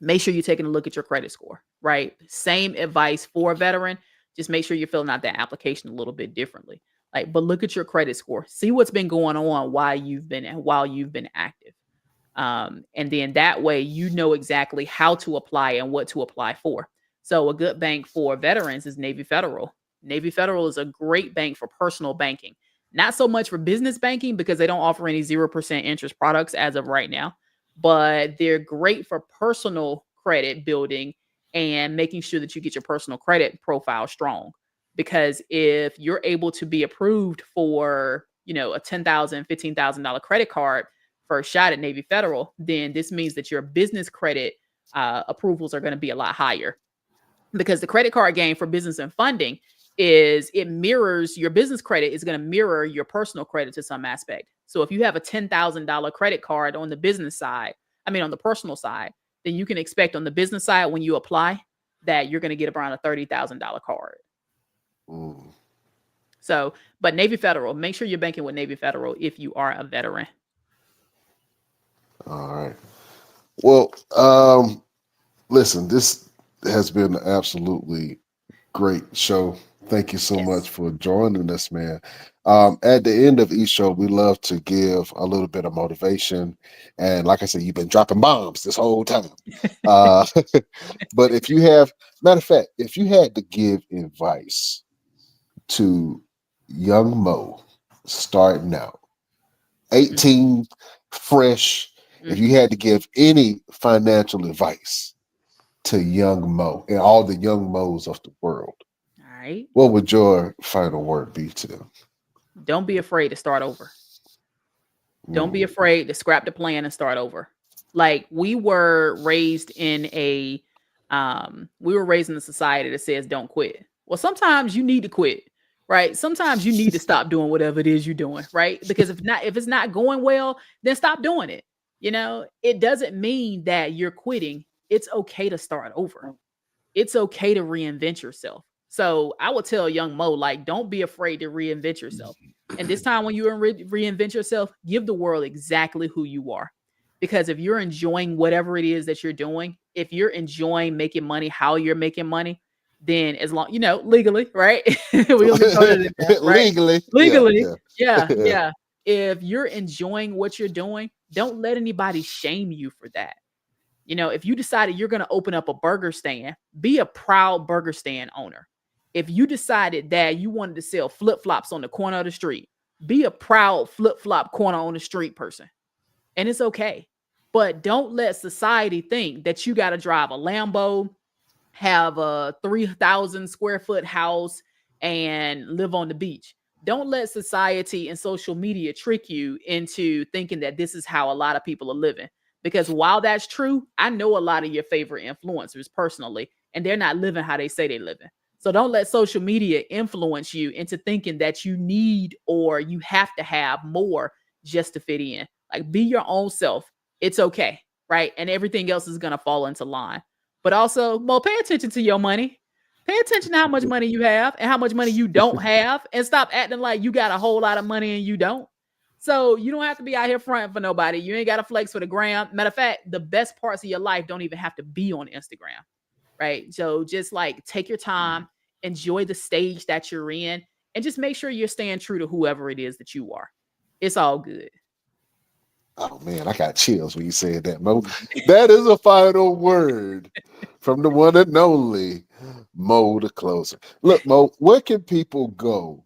[SPEAKER 5] make sure you're taking a look at your credit score, right? Same advice for a veteran. Just make sure you're filling out that application a little bit differently. Like, but look at your credit score. See what's been going on while you've been active. And then that way you know exactly how to apply and what to apply for. So a good bank for veterans is Navy Federal. Navy Federal is a great bank for personal banking. Not so much for business banking because they don't offer any 0% interest products as of right now, but they're great for personal credit building and making sure that you get your personal credit profile strong. Because if you're able to be approved for, a $10,000, $15,000 credit card first shot at Navy Federal, then this means that your business credit approvals are going to be a lot higher. Because the credit card game for business and funding is it mirrors your business credit is going to mirror your personal credit to some aspect. So if you have a $10,000 credit card on the business side, on the personal side, then you can expect on the business side when you apply that you're going to get around a $30,000 card. So, but Navy Federal, make sure you're banking with Navy Federal if you are a veteran.
[SPEAKER 4] All right. Well, listen, this has been an absolutely great show. Thank you so much for joining us, man. At the end of each show, we love to give a little bit of motivation. And like I said, you've been dropping bombs this whole time. But if you have, matter of fact, if you had to give advice to young Moe starting out, 18, fresh, if you had to give any financial advice to young Moe and all the young Moes of the world,
[SPEAKER 5] all right,
[SPEAKER 4] what would your final word be to them?
[SPEAKER 5] Don't be afraid to start over. Don't be afraid to scrap the plan and start over. Like we were raised in a society that says don't quit. Well, sometimes you need to quit, right? Sometimes you need to stop doing whatever it is you're doing, right? Because if it's not going well, then stop doing it. It doesn't mean that you're quitting. It's okay to start over. It's okay to reinvent yourself. So I would tell young Moe, like, don't be afraid to reinvent yourself. And this time when you reinvent yourself, give the world exactly who you are. Because if you're enjoying whatever it is that you're doing, if you're enjoying making money, how you're making money, then as long, legally, right? Legally. Yeah. If you're enjoying what you're doing, don't let anybody shame you for that. If you decided you're going to open up a burger stand, be a proud burger stand owner. If you decided that you wanted to sell flip-flops on the corner of the street, be a proud flip-flop corner on the street person. And it's okay. But don't let society think that you got to drive a Lambo, have a 3,000 square foot house, and live on the beach. Don't let society and social media trick you into thinking that this is how a lot of people are living. Because while that's true, I know a lot of your favorite influencers personally, and they're not living how they say they're living. So don't let social media influence you into thinking that you need or you have to have more just to fit in. Like, be your own self. It's okay, right? And everything else is going to fall into line. But also, pay attention to your money. Pay attention to how much money you have and how much money you don't have, and stop acting like you got a whole lot of money and you don't. So you don't have to be out here fronting for nobody. You ain't got to flex for the gram. Matter of fact, the best parts of your life don't even have to be on Instagram, right? So just like take your time, enjoy the stage that you're in, and just make sure you're staying true to whoever it is that you are. It's all good.
[SPEAKER 4] Oh man, I got chills when you said that, Moe. That is a final word from the one and only Moe the Closer. Look, Moe, where can people go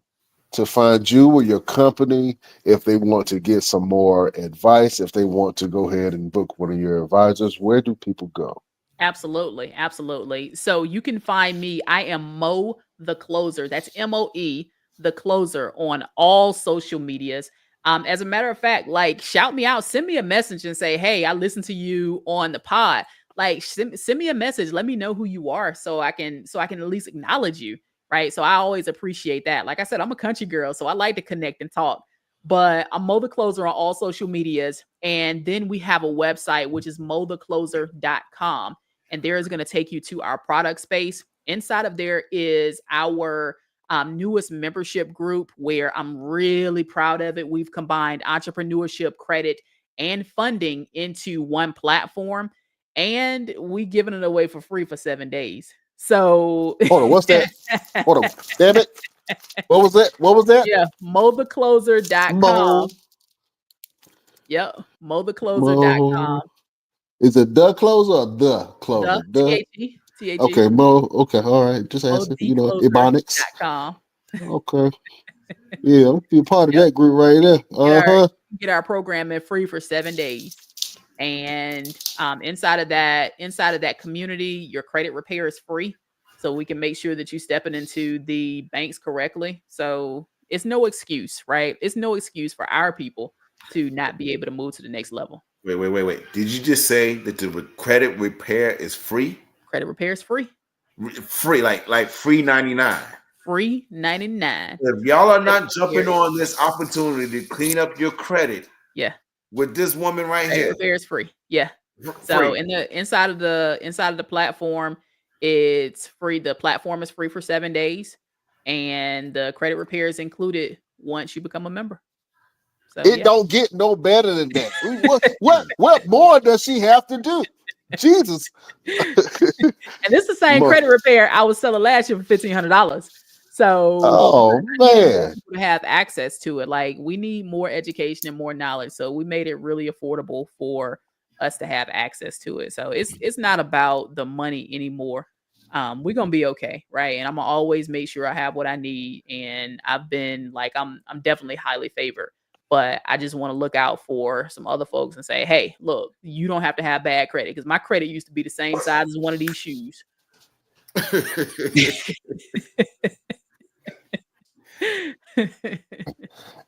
[SPEAKER 4] to find you or your company if they want to get some more advice, if they want to go ahead and book one of your advisors? Where do people go?
[SPEAKER 5] Absolutely. Absolutely. So you can find me. I am Moe the Closer. That's MOE the Closer on all social medias. As a matter of fact, like shout me out, send me a message and say, hey, I listened to you on the pod. Like send me a message. Let me know who you are so I can at least acknowledge you. Right. So I always appreciate that. Like I said, I'm a country girl, so I like to connect and talk. But I'm Moe the Closer on all social medias. And then we have a website, which is moethecloser.com, and there is going to take you to our product space. Inside of there is our newest membership group where I'm really proud of it. We've combined entrepreneurship, credit, and funding into one platform, and we giving it away for free for 7 days. So
[SPEAKER 4] Hold on, what's that? Hold on, damn it. What was that? What was that?
[SPEAKER 5] Yeah, moethecloser.com.
[SPEAKER 4] Mo.
[SPEAKER 5] Yep,
[SPEAKER 4] Mo.
[SPEAKER 5] moethecloser.com.
[SPEAKER 4] Is it the closer or the closer?
[SPEAKER 5] The THE.
[SPEAKER 4] Okay, Mo. Okay, all right. Just asking. You know, Ebonics.
[SPEAKER 5] moethecloser.com.
[SPEAKER 4] Okay. Yeah, I'm be a part of that group right there.
[SPEAKER 5] Get our program in free for 7 days. And inside of that community, your credit repair is free. So we can make sure that you're stepping into the banks correctly. So it's no excuse, right? It's no excuse for our people to not be able to move to the next level.
[SPEAKER 2] Wait. Did you just say that the credit repair is free?
[SPEAKER 5] Credit repair is free.
[SPEAKER 2] Free, like free 99.
[SPEAKER 5] Free 99.
[SPEAKER 2] If y'all are not jumping on this opportunity to clean up your credit,
[SPEAKER 5] yeah,
[SPEAKER 2] with this woman right
[SPEAKER 5] credit
[SPEAKER 2] here,
[SPEAKER 5] repair is free. Yeah. So in the inside of the platform, it's free. The platform is free for 7 days, and the credit repair is included once you become a member. So
[SPEAKER 4] it don't get no better than that. What more does she have to do? Jesus.
[SPEAKER 5] And this is the same credit repair I was selling last year for $1,500. So
[SPEAKER 4] man,
[SPEAKER 5] to have access to it, like we need more education and more knowledge. So we made it really affordable for us to have access to it. So it's not about the money anymore. We're gonna be okay, right? And I'm gonna always make sure I have what I need. And I've been like, I'm definitely highly favored, but I just want to look out for some other folks and say, hey, look, you don't have to have bad credit, because my credit used to be the same size as one of these shoes.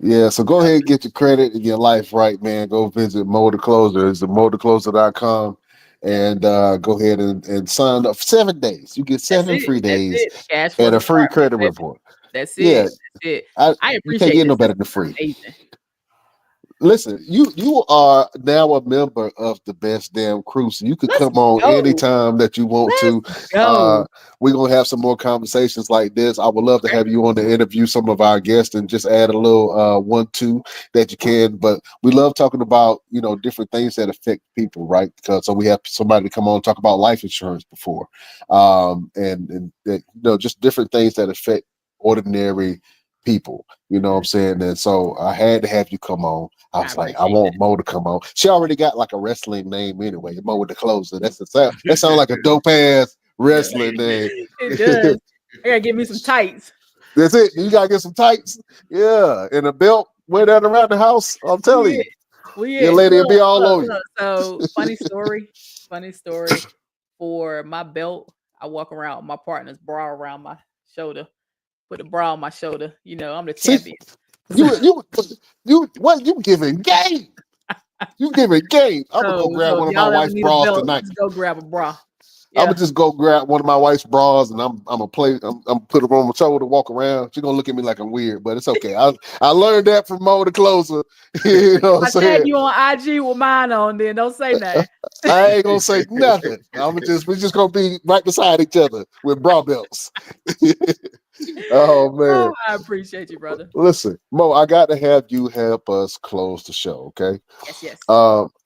[SPEAKER 4] Yeah, so go ahead and get your credit and your life right, man. Go visit Moe the Closer. It's the moethecloser.com, and go ahead and sign up for 7 days. You get 7 free days and a free credit report.
[SPEAKER 5] That's it.
[SPEAKER 4] Yeah,
[SPEAKER 5] that's it.
[SPEAKER 4] I
[SPEAKER 5] appreciate
[SPEAKER 4] you can't get no better than free.
[SPEAKER 5] Amazing.
[SPEAKER 4] Listen, you are now a member of the Best Damn Crew, so you can come on anytime that you want to. We're gonna have some more conversations like this. I would love to have you on to interview some of our guests and just add a little 1-2 that you can. But we love talking about different things that affect people, right? Because so we have somebody to come on and talk about life insurance before, and just different things that affect ordinary people. You know what I'm saying? And so I had to have you come on. I was like, I want Moe to come on. She already got like a wrestling name anyway. Moe the Closer. That's the sound. That sounds like a dope ass wrestling name.
[SPEAKER 5] It does. I gotta get me some tights.
[SPEAKER 4] That's it. You gotta get some tights. Yeah, and a belt. Wear that around the house. I'm telling you. Your lady will be all over you.
[SPEAKER 5] So funny story. For my belt, I walk around with my partner's bra around my shoulder. Put a bra on my shoulder. I'm the champion.
[SPEAKER 4] You giving game? You giving game? I'm gonna go grab one of my wife's bras tonight.
[SPEAKER 5] Let's go grab a bra.
[SPEAKER 4] Yeah. I'm gonna just go grab one of my wife's bras and I'm gonna play. I'm put it on my shoulder, walk around. She's gonna look at me like I'm weird, but it's okay. I learned that from Moe the Closer. You know what I'm saying?
[SPEAKER 5] I tag you on IG with mine on. Then don't say nothing.
[SPEAKER 4] I ain't gonna say nothing. We're just gonna be right beside each other with bra belts. Oh man,
[SPEAKER 5] I appreciate you, brother.
[SPEAKER 4] Listen, Moe, I got to have you help us close the show, okay?
[SPEAKER 5] Yes.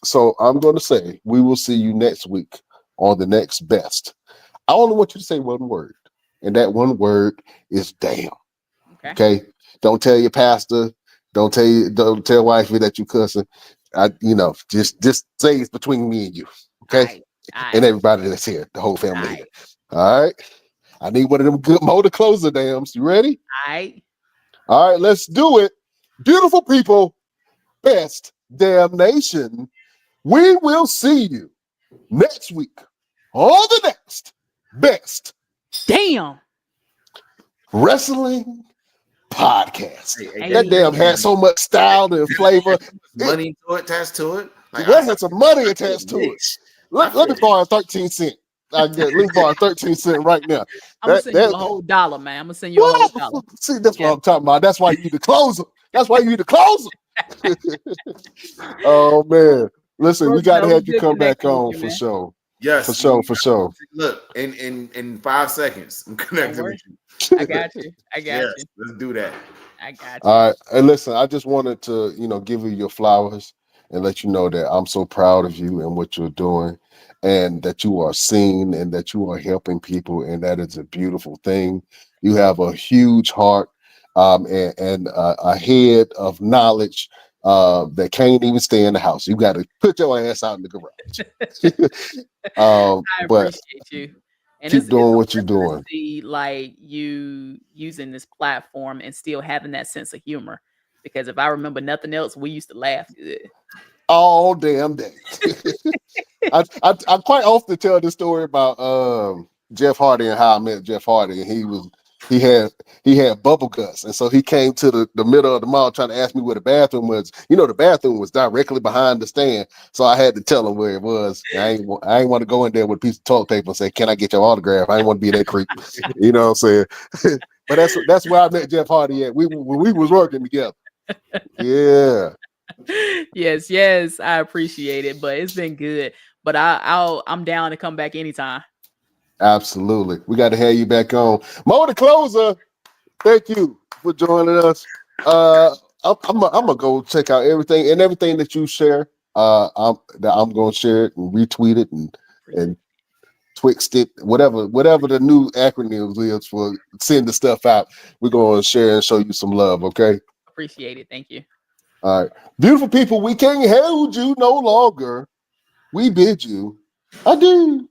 [SPEAKER 4] So I'm going to say we will see you next week on the next best. I only want you to say one word, and that one word is damn. Okay? Don't tell your pastor. Don't tell wifey that you cussing. Just say it's between me and you, okay? All right. And everybody that's here, the whole family here. All right. I need one of them good Moe the Closer dams. You ready? All right, let's do it. Beautiful people, best damn nation. We will see you next week on the next best
[SPEAKER 5] Damn.
[SPEAKER 4] wrestling podcast.
[SPEAKER 5] Hey.
[SPEAKER 4] That damn had so much style and flavor.
[SPEAKER 2] Money attached to it. Like,
[SPEAKER 4] What had some money attached to it?
[SPEAKER 2] Rich.
[SPEAKER 4] Let me borrow 13 cents. Let me borrow 13 cents right now.
[SPEAKER 5] I'm gonna send you a whole $1, man. I'm gonna send you a whole $1.
[SPEAKER 4] See, that's what I'm talking about. That's why you the closer. That's why you the closer. Oh man. Listen, we gotta have you come back on for sure.
[SPEAKER 2] Yes,
[SPEAKER 4] for sure.
[SPEAKER 2] Look, in 5 seconds, I'm connected with you.
[SPEAKER 5] I got you.
[SPEAKER 2] Yes, let's do that.
[SPEAKER 5] I got you.
[SPEAKER 4] All right. And listen, I just wanted to, give you your flowers and let you know that I'm so proud of you and what you're doing, and that you are seen and that you are helping people, and that is a beautiful thing. You have a huge heart, and a head of knowledge that can't even stay in the house. You got to put your ass out in the garage.
[SPEAKER 5] I
[SPEAKER 4] but
[SPEAKER 5] appreciate you. And
[SPEAKER 4] keep doing
[SPEAKER 5] it's
[SPEAKER 4] what you're doing.
[SPEAKER 5] see, like you using this platform and still having that sense of humor. Because if I remember nothing else, we used to laugh good.
[SPEAKER 4] All damn day. I quite often tell this story about Jeff Hardy and how I met Jeff Hardy, and he had bubble guts, and so he came to the middle of the mall trying to ask me where the bathroom was. The bathroom was directly behind the stand, so I had to tell him where it was. I ain't want to go in there with a piece of toilet paper and say, "Can I get your autograph?" I ain't want to be that creep. You know what I'm saying? But that's where I met Jeff Hardy at. We was working together. Yeah.
[SPEAKER 5] Yes, I appreciate it, but it's been good. But I'm down to come back anytime.
[SPEAKER 4] Absolutely. We got to have you back on. Moe the Closer, thank you for joining us. I'm gonna go check out everything that you share. I'm gonna share it and retweet it and twixt it, whatever the new acronyms is for send the stuff out. We're gonna share and show you some love, okay?
[SPEAKER 5] Appreciate it. Thank you.
[SPEAKER 4] All right. Beautiful people, we can't hold you no longer. We bid you adieu.